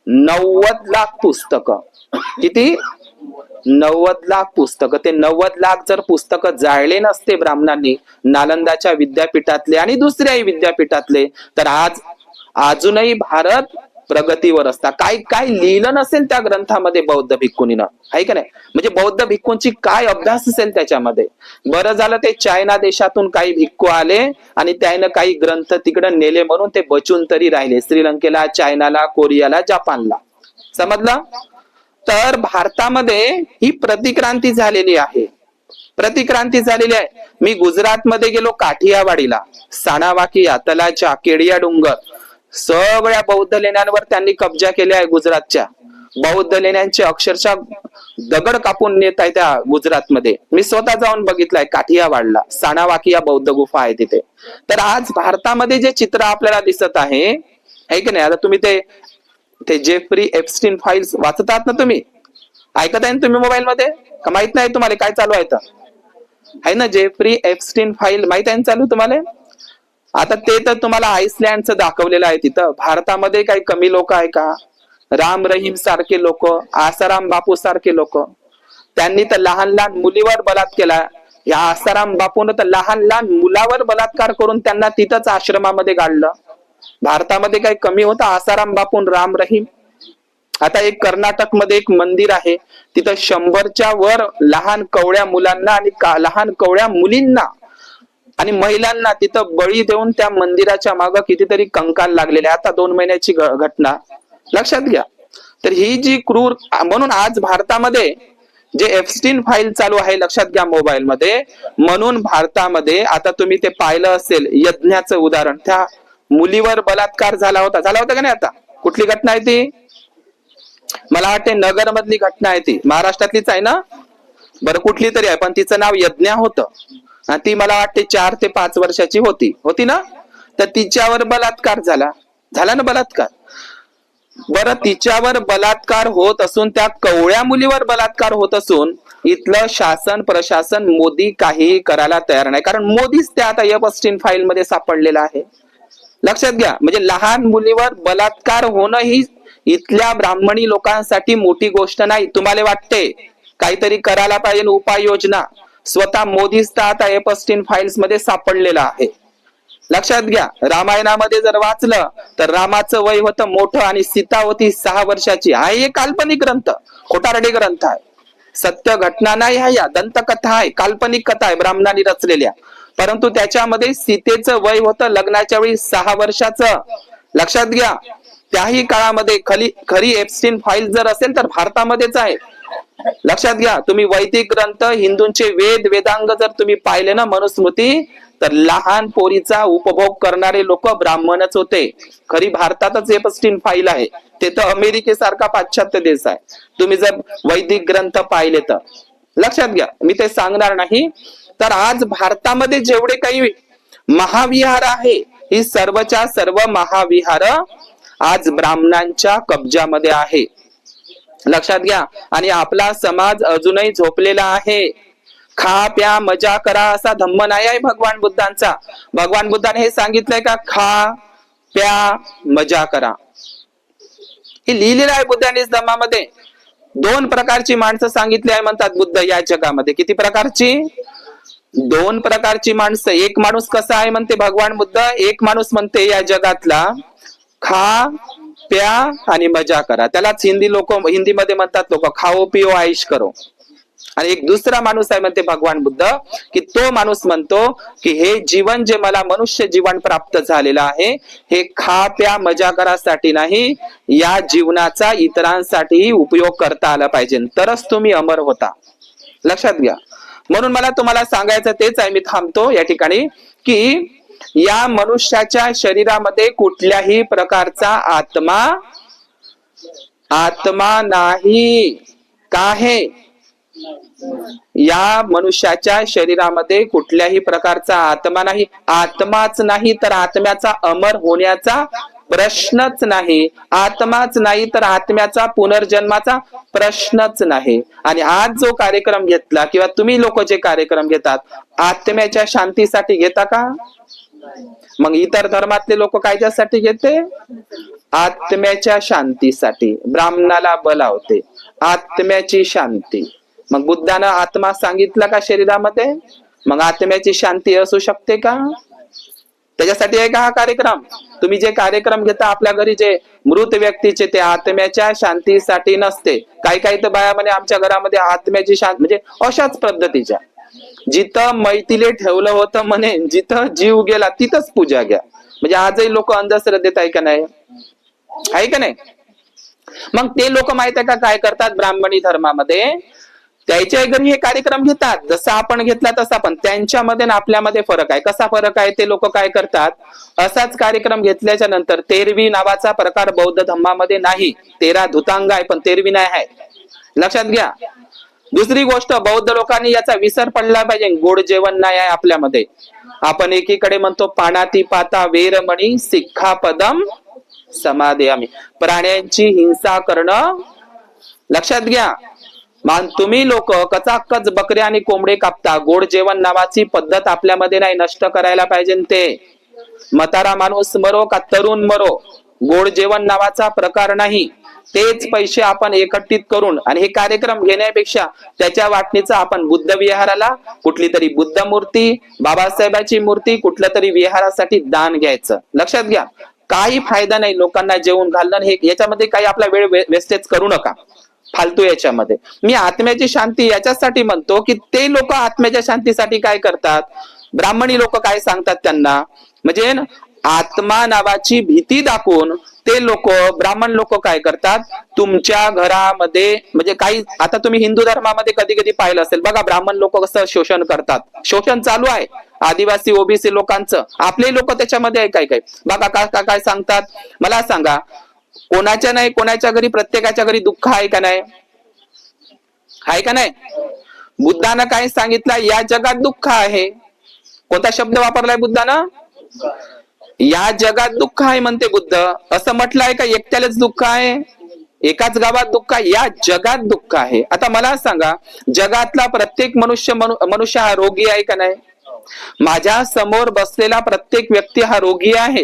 90 लाख पुस्तकं. किती? 90 लाख पुस्तकं. ते 90 लाख जर पुस्तकं जाळले नसते ब्राह्मणांनी, नालंदाच्या विद्यापीठातले आणि दुसऱ्याही विद्यापीठातले, तर आज अजूनही भारत प्रगतीवर असता. काय काय लिहिलं नसेल त्या ग्रंथामध्ये बौद्ध भिक्खूंनीनं, आहे का नाही? म्हणजे बौद्ध भिक्खूंची काय अभ्यास असेल त्याच्यामध्ये. बरं झालं ते चायना देशातून काही भिक्खू आले आणि त्यानं काही ग्रंथ तिकडे नेले म्हणून ते बचून तरी राहिले, श्रीलंकेला, चायनाला, कोरियाला, जपानला. समजलं? तर भारतामध्ये ही प्रतिक्रांती झालेली आहे, प्रतिक्रांती झालेली आहे. मी गुजरातमध्ये गेलो, काठियावाडीला, साणावाकिया, तलाचा, केडिया डोंगर, सगळ्या बौद्ध लेण्यांवर त्यांनी कब्जा केला आहे. गुजरातच्या बौद्ध लेण्यांचे अक्षरशः दगड कापून नेत आहे त्या गुजरातमध्ये. मी स्वतः जाऊन बघितलंय काठियावाडला, साणावाकिया बौद्ध गुफा आहे तिथे. तर आज भारतामध्ये जे चित्र आपल्याला दिसत आहे की नाही, आता तुम्ही ते जेफ्री एप्स्टीन फाईल्स वाचतात ना, तुम्ही ऐकत आहे ना तुम्ही मोबाईल मध्ये, का माहित नाही तुम्हाला काय चालू आहे ना? जेफ्री एप्स्टीन फाईल माहित आहे ना चालू तुम्हाला? आता ते तर तुम्हाला आईसलँडचं दाखवलेलं आहे. तिथं भारतामध्ये काही कमी लोक आहे का? राम रहीम सारखे लोक, आसाराम बापू सारखे लोक, त्यांनी तर लहान लहान मुलीवर बलात्कार केला. या आसाराम बापून तर लहान लहान मुलावर बलात्कार करून त्यांना तिथंच आश्रमामध्ये गाडलं. भारतामध्ये काही कमी होता आसाराम बापून, राम रहीम? आता एक कर्नाटक मध्ये एक मंदिर आहे, तिथं 100च्या वर लहान कवळ्या मुलांना आणि लहान कवळ्या मुलींना आणि महिलांना तिथं बळी देऊन त्या मंदिराच्या मागे कितीतरी कंकाल लागलेले. आता 2 महिन्याची घटना, लक्षात घ्या. तर ही जी क्रूर, म्हणून आज भारतामध्ये जे एप्स्टीन फाईल चालू आहे, लक्षात घ्या मोबाईल मध्ये. म्हणून भारतामध्ये आता तुम्ही ते पाहिलं असेल यज्ञाचं उदाहरण, त्या मुलीवर बलात्कार झाला होता का नाही? आता कुठली घटना आहे ती? मला वाटते नगर मधली घटना आहे ती, महाराष्ट्रातलीच आहे ना? बरं कुठली तरी आहे, पण तिचं नाव यज्ञा होतं. ती मला वाटते 4 ते 5 वर्षाची होती ना? तर तिच्यावर बलात्कार झाला ना, बलात्कार. बरं तिच्यावर बलात्कार होत असून, त्या कवळ्या मुलीवर बलात्कार होत असून, इथलं शासन प्रशासन मोदी काहीही करायला तयार नाही, कारण मोदीच त्या आता एप्स्टीन फाईल मध्ये सापडलेला आहे. लक्षात घ्या. म्हणजे लहान मुलीवर बलात्कार होणं ही इथल्या ब्राह्मणी लोकांसाठी मोठी गोष्ट नाही. तुम्हाला वाटते काहीतरी करायला पाहिजे उपाययोजना, स्वतः मोदीच तर आता एप्स्टीन फाईल्स मध्ये सापडलेला आहे. लक्षात घ्या. रामायणामध्ये जर वाचलं तर रामाचं वय होतं मोठं आणि सीता होती 6 वर्षाची. हा एक काल्पनिक ग्रंथ, खोटारडे ग्रंथ आहे, सत्य घटना नाही आहे, या दंतकथा आहे, काल्पनिक कथा आहे ब्राह्मणांनी रचलेल्या. परंतु त्याच्यामध्ये सीतेचं वय होतं लग्नाच्या वेळी 6 वर्षाचं. लक्षात घ्या. त्याही काळामध्ये खरी एप्स्टीन फाईल जर असेल तर भारतामध्येच आहे. लक्षात घ्या. तुम्ही वैदिक ग्रंथ, हिंदूंचे वेदांग जर तुम्ही पाहिले ना, मनुस्मृती, तर लहान पोरीचा उपभोग करणारे लोक ब्राह्मणच होते. खरी भारतातच एप्स्टीन फाईल आहे. ते तर अमेरिकेसारखा पाश्चात्य देश आहे. तुम्ही जर वैदिक ग्रंथ पाहिले तर लक्षात घ्या. मी ते सांगणार नाही. तर आज भारतामध्ये जेवढे काही महाविहार आहे, ही सर्वच्या सर्व महाविहार आज ब्राह्मणांच्या कब्जामध्ये आहे. लक्षात घ्या. आणि आपला समाज अजूनही झोपलेला आहे. खा प्या मजा करा असा धम्म नाही आहे भगवान बुद्धांचा. भगवान बुद्धाने हे सांगितलंय का? खा प्या मजा करा, हे लिहिलेलं आहे बुद्धांनीच धम्मामध्ये. 2 प्रकारची माणसं सांगितली आहे म्हणतात बुद्ध या जगामध्ये. किती प्रकारची? 2 प्रकारची माणसं. एक माणूस कसा आहे म्हणते भगवान बुद्ध? एक माणूस म्हणते या जगातला खा प्या आणि मजा करा. त्यालाच हिंदीमध्ये म्हणतात लोक खाओ पिओ आईश करो. आणि एक दुसरा माणूस आहे म्हणते भगवान बुद्ध, की तो माणूस म्हणतो की हे जीवन जे मला मनुष्य जीवन प्राप्त झालेलं आहे, हे खा प्या मजा करासाठी नाही, या जीवनाचा इतरांसाठीही उपयोग करता आला पाहिजे, तरच तुम्ही अमर होता. लक्षात घ्या. म्हणून मला तुम्हाला सांगायचं तेच आहे, मी थांबतो या ठिकाणी, की या मनुष्याच्या शरीरामध्ये कुठल्याही प्रकारचा आत्मा नाही. का आहे? या मनुष्याच्या शरीरामध्ये कुठल्याही प्रकारचा आत्मा नाही. आत्माच नाही तर आत्म्याचा अमर होण्याचा प्रश्नच नाही. आत्माच नाही तर आत्म्याचा पुनर्जन्माचा प्रश्नच नाही. आणि आज जो कार्यक्रम घेतला किंवा तुम्ही लोक जे कार्यक्रम घेतात, आत्म्याच्या शांतीसाठी घेता का? मग इतर धर्मातले लोक कायच्यासाठी घेते? आत्म्याच्या शांतीसाठी. ब्राह्मणाला बोलावते आत्म्याची शांती. मग बुद्धानं आत्मा सांगितला का शरीरामध्ये? मग आत्म्याची शांती असू शकते का? त्याच्यासाठी आहे का हा कार्यक्रम? तुम्ही जे कार्यक्रम घेता आपल्या घरी जे मृत व्यक्तीचे, ते आत्म्याच्या शांतीसाठी नसते. काही काही तर बाया म्हणे आमच्या घरामध्ये आत्म्याची शांती, म्हणजे अशाच पद्धतीच्या. जिथं मैतीले ठेवलं होतं म्हणे, जिथं जीव गेला तिथंच पूजा घ्या. म्हणजे आजही लोक अंधश्रद्धेत आहे का नाही? आहे का नाही? मग ते लोक माहित आहे का काय करतात? ब्राह्मणी धर्मामध्ये त्याच्या घरी हे कार्यक्रम घेतात, जसा आपण घेतला तसा, पण त्यांच्यामध्ये ना आपल्यामध्ये फरक आहे. कसा फरक आहे? ते लोक काय करतात? असाच कार्यक्रम घेतल्याच्या नंतर तेरवी नावाचा प्रकार बौद्ध धर्मामध्ये नाही. 13 धुतांग आहे पण तेरवी नाही आहे. लक्षात घ्या. दुसरी गोष्ट, बौद्ध लोकांनी याचा विसर पडला पाहिजे. गोड जेवण नाही आहे आपल्यामध्ये. आपण एकीकडे म्हणतो पाणाती पाता वेरमणी सिक्खापदम समादयामी, प्राण्यांची हिंसा करणं. लक्षात घ्या. मान तुम्ही लोक कचाकच बकऱ्या आणि कोंबडे कापता. गोड जेवण नावाची पद्धत आपल्यामध्ये नाही. नष्ट करायला पाहिजे ते. म्हातारा माणूस मरो का तरुण मरो, गोड जेवण नावाचा प्रकार नाही. तेच पैसे आपण एकत्रित करून आणि हे कार्यक्रम घेण्यापेक्षा त्याच्या वाटणीचा आपण बुद्ध विहाराला कुठली तरी बुद्ध मूर्ती, बाबासाहेबाची मूर्ती कुठल्या तरी विहारासाठी दान घ्यायचं. लक्षात घ्या. काही फायदा नाही लोकांना जेवण घालणं. हे याच्यामध्ये काही आपला वेळ वेस्टेज करू नका फालतू याच्यामध्ये. मी आत्म्याची शांती याच्यासाठी म्हणतो की ते लोक आत्म्याच्या शांतीसाठी काय करतात? ब्राह्मणी लोक काय सांगतात त्यांना? म्हणजे आत्मा नावाची भीती दाखवून ते लोक, ब्राह्मण लोक काय करतात? तुमच्या घरामध्ये, म्हणजे काही आता तुम्ही हिंदू धर्मामध्ये कधी कधी पाहिलं असेल बघा, ब्राह्मण लोक कसं शोषण करतात. शोषण चालू आहे आदिवासी ओबीसी लोकांचं. आपले लोक त्याच्यामध्ये आहे. काय काय बघा काय सांगतात मला सांगा. कोणाच्या नाही कोणाच्या घरी, प्रत्येकाच्या घरी दुःख आहे का नाही? आहे का नाही? बुद्धानं काय सांगितलं? या जगात दुःख आहे. कोणता शब्द वापरलाय बुद्धानं? या जगात दुःख आहे म्हणते बुद्ध. असं म्हटलंय का एकट्यालाच दुःख आहे? एकाच गावात दुःख आहे? या जगात दुःख आहे. आता मला सांगा, जगातला प्रत्येक मनुष्य हा रोगी आहे का नाही? माझ्या समोर बसलेला प्रत्येक व्यक्ती हा रोगी आहे,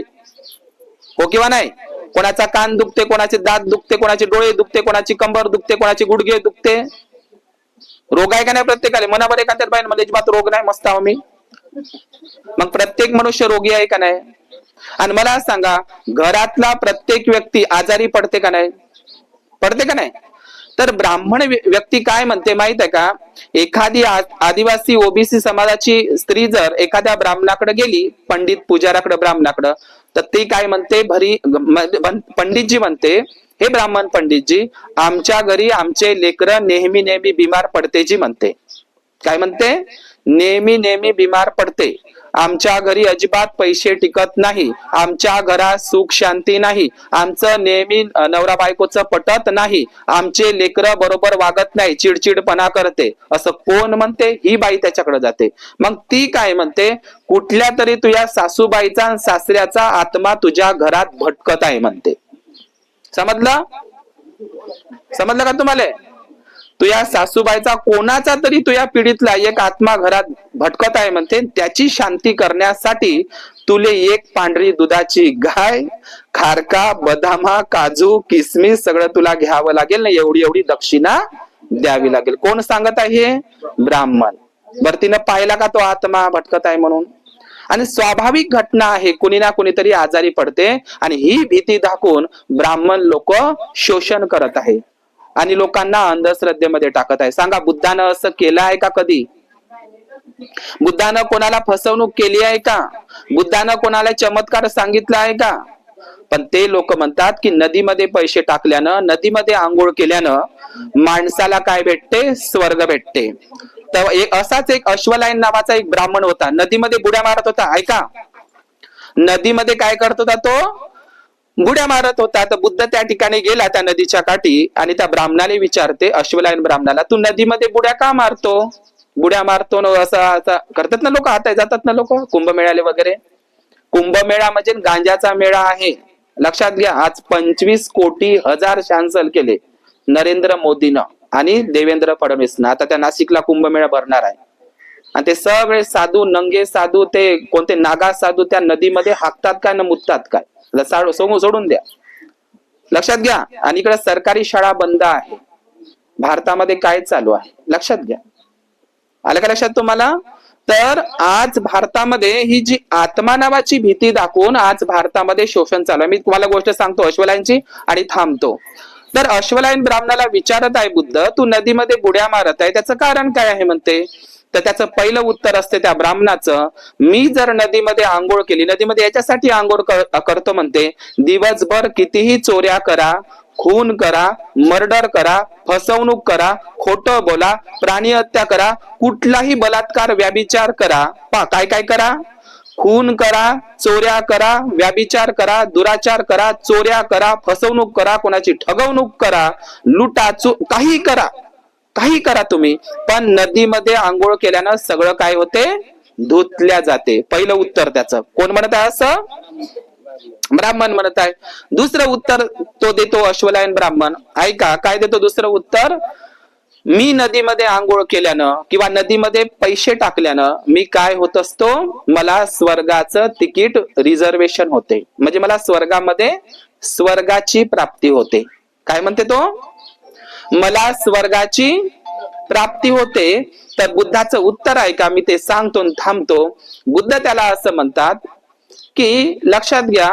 हो किंवा नाही? कोणाचा कान दुखते, कोणाचे दात दुखते, कोणाचे डोळे दुखते, कोणाची कंबर दुखते, कोणाची गुडघे दुखते. रोग आहे का नाही प्रत्येकाला? मनावर एखाद्या बाई म्हणजे अजिबात रोग नाही, मस्त आहो मी. मग प्रत्येक मनुष्य रोगी आहे का नाही? आणि मला सांगा, घरातला प्रत्येक व्यक्ती आजारी पडते का नाही? पडते का नाही? तर ब्राह्मण व्यक्ती काय म्हणते माहित आहे का? एखादी आदिवासी ओबीसी समाजाची स्त्री जर एखाद्या ब्राह्मणाकडे गेली, पंडित पुजाराकडे, ब्राह्मणाकडे, तर ती काय म्हणते? पंडितजी म्हणते, हे ब्राह्मण पंडितजी, आमच्या घरी आमचे लेकर नेहमी नेहमी बिमार पडते जी म्हणते. काय म्हणते? नेहमी नेहमी बिमार पडते. आमच्या घरी अजिबात पैसे टिकत नाही. आमच्या घरात सुख शांती नाही. आमचं नेहमी नवरा बायकोचं पटत नाही. आमचे लेकरं बरोबर वागत नाही, चिडचिडपणा करते. असं कोण म्हणते? ही बाई त्याच्याकडे जाते. मग ती काय म्हणते? कुठल्या तरी तुझ्या सासूबाईचा सासऱ्याचा आत्मा तुझ्या घरात भटकत आहे म्हणते. समजलं? समजलं का तुम्हाला? तुझ्या सासूबाईचा कोणाचा तरी तुझ्या पिढीतला एक आत्मा घरात भटकत आहे म्हणते. त्याची शांती करण्यासाठी तुले एक पांढरी दुधाची गाय, खारका, बदामा, काजू, किसमिस सगळं तुला घ्यावं लागेल ना, एवढी एवढी दक्षिणा द्यावी लागेल. कोण सांगत आहे? ब्राह्मण. बरं, तिनं पाहिला का तो आत्मा भटकत आहे म्हणून? आणि स्वाभाविक घटना आहे, कुणी ना कुणीतरी आजारी पडते आणि ही भीती दाखवून ब्राह्मण लोक शोषण करत आहे आणि लोकांना अंधश्रद्धेमध्ये टाकत आहे. सांगा, बुद्धानं असं केलं आहे का कधी? बुद्धानं कोणाला फसवणूक केली आहे का? बुद्धानं कोणाला चमत्कार सांगितला आहे का? पण ते लोक म्हणतात की नदीमध्ये पैसे टाकल्यानं, नदीमध्ये आंघोळ केल्यानं माणसाला काय भेटते? स्वर्ग भेटते. तर असाच एक अश्वलायन नावाचा एक ब्राह्मण होता, नदीमध्ये बुड्या मारत होता. ऐका, नदीमध्ये काय करत होता तो? बुड्या मारत होता. तर बुद्ध त्या ठिकाणी गेला, त्या नदीच्या काठी, आणि त्या ब्राह्मणाने विचारते, अश्वलायन ब्राह्मणाला, तू नदीमध्ये बुड्या का मारतो? बुड्या मारतो ना, असं करतात ना लोक, आता जातात ना लोक कुंभमेळ्याले वगैरे. कुंभमेळा म्हणजे गांजाचा मेळा आहे, लक्षात घ्या. आज 25 कोटी हजार कॅन्सल केले नरेंद्र मोदीनं आणि देवेंद्र फडणवीसनं. आता त्या नाशिकला कुंभमेळा भरणार आहे आणि ते सगळे साधू, नंगे साधू, ते कोणते नागा साधू त्या नदीमध्ये हाकतात काय ना मुततात काय? सोडून द्या, लक्षात घ्या. आणि इकडे सरकारी शाळा बंद आहे. भारतामध्ये काय चालू आहे लक्षात घ्या. आलं का लक्षात तुम्हाला? तर आज भारतामध्ये ही जी आत्मा नावाची भीती दाखवून आज भारतामध्ये शोषण चालू आहे. मी तुम्हाला गोष्ट सांगतो अश्वलायनची आणि थांबतो. तर अश्वलायन ब्राह्मणाला विचारत आहे बुद्ध, तू नदीमध्ये बुड्या मारत आहे, त्याचं कारण काय आहे म्हणते. तर त्याचं पहिलं उत्तर असते त्या ब्राह्मणाचं, मी जर नदीमध्ये आंघोळ केली, नदीमध्ये याच्यासाठी आंघोळ करतो म्हणते, दिवसभर कितीही चोऱ्या करा, खून करा, मर्डर करा, फसवणूक करा, खोटं बोला, प्राणी हत्या करा, कुठलाही बलात्कार, व्याभिचार करा. काय काय करा? खून करा, चोऱ्या करा, व्याभिचार करा, दुराचार करा, चोऱ्या करा, फसवणूक करा, कोणाची ठगवणूक करा, लुटा, काही करा, काही करा तुम्ही, पण नदीमध्ये आंघोळ केल्यानं सगळं काय होते? धुतल्या जाते. पहिलं उत्तर त्याचं. कोण म्हणत आहे असं? ब्राह्मण म्हणत आहे. दुसरं उत्तर तो देतो अश्वलायन ब्राह्मण. ऐका काय देतो दुसरं उत्तर, मी नदीमध्ये आंघोळ केल्यानं किंवा नदीमध्ये पैसे टाकल्यानं मी काय होत असतो? मला स्वर्गाचं तिकीट रिझर्वेशन होते, म्हणजे मला स्वर्गामध्ये स्वर्गाची प्राप्ती होते. काय म्हणते तो? मला स्वर्गाची प्राप्ती होते. तर बुद्धाचं उत्तर आहे का, मी ते सांगतो थांबतो. बुद्ध त्याला असं म्हणतात की, लक्षात घ्या,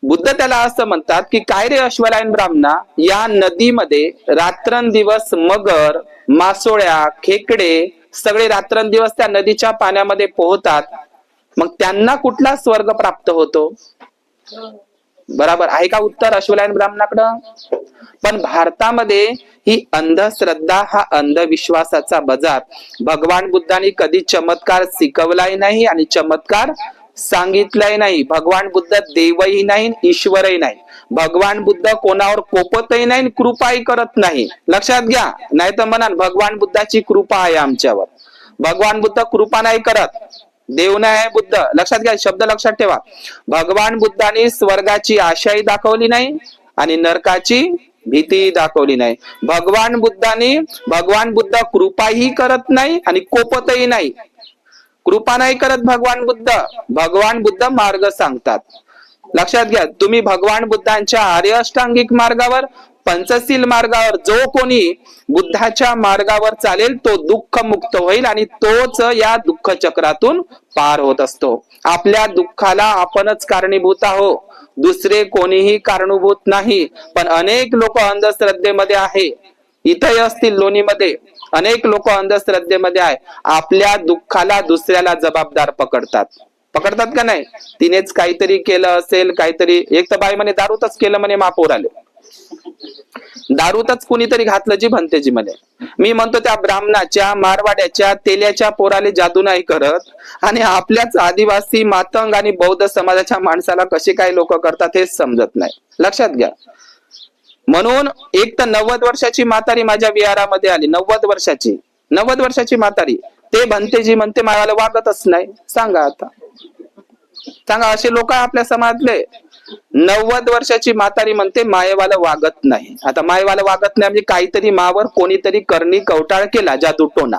बुद्ध त्याला असं म्हणतात की, काय रे अश्वलायन ब्राह्मणा, या नदीमध्ये रात्रंदिवस मगर, मासोळ्या, खेकडे सगळे रात्रंदिवस त्या नदीच्या पाण्यामध्ये पोहतात, मग त्यांना कुठला स्वर्ग प्राप्त होतो? बराबर आहे का उत्तर अश्वलायन ब्राह्मणाकडं? पण भारतामध्ये ही अंधश्रद्धा, हा अंधविश्वासाचा बाजार. भगवान बुद्धांनी कधी चमत्कार शिकवलाही नाही आणि चमत्कार सांगितलंही नाही. भगवान बुद्ध देवही नाही, ईश्वरही नाही. भगवान बुद्ध कोणावर कोपतही नाही, कृपाही करत नाही. लक्षात घ्या, नाही तर म्हणा भगवान बुद्धाची कृपा आहे आमच्यावर. भगवान बुद्ध कृपा नाही करत, देव नाही आहे बुद्ध. लक्षात घ्या, शब्द लक्षात ठेवा. भगवान बुद्धांनी स्वर्गाची आशाही दाखवली नाही आणि नरकाची भीती दाखवली नाही. भगवान बुद्ध कृपाही करत नाही आणि कोपतही नाही. कृपा नाही करत भगवान बुद्ध. भगवान बुद्ध मार्ग सांगतात. लक्षात घ्या, तुम्ही भगवान बुद्धांच्या आर्य अष्टांगिक मार्गावर, पंचशील मार्गावर जो कोणी बुद्धाच्या मार्गावर चालेल तो दुःख मुक्त होईल आणि तोच या दुःख चक्रातून पार होत असतो. आपल्या दुःखाला आपणच कारणीभूत आहोत, दुसरे कोणीही कारणीभूत नाही. पण अनेक लोक अंधश्रद्धेमध्ये आहे. इथंही असतील लोणीमध्ये अनेक लोक अंधश्रद्धेमध्ये आहे. आपल्या दुःखाला दुसऱ्याला जबाबदार पकडतात का नाही? तिनेच काहीतरी केलं असेल, काहीतरी. एक तर बाई म्हणे दारूतच केलं म्हणे, महापौर आले, दारूतच कुणीतरी घातलं जी म्हणते जी म्हणे. मी म्हणतो त्या ब्राह्मणाच्या, मारवाड्याच्या, तेल्याच्या पोराले जादू नाही करत आणि आपल्याच आदिवासी, मातंग आणि बौद्ध समाजाच्या माणसाला कसे काय लोक करतात हेच समजत नाही. लक्षात घ्या. म्हणून एक तर 90 वर्षाची म्हातारी माझ्या विहारामध्ये आली, 90 वर्षाची म्हातारी. ते म्हणते जी म्हणते मायाला वागतच नाही. सांगा आता, सांगा, असे लोक आपल्या समाजातले. 90 वर्षाची म्हातारी म्हणते मायेवाला वागत नाही. आता मायेवाला वागत नाही म्हणजे काहीतरी मावर कोणीतरी करणी कवटाळ केला, जादू टोना,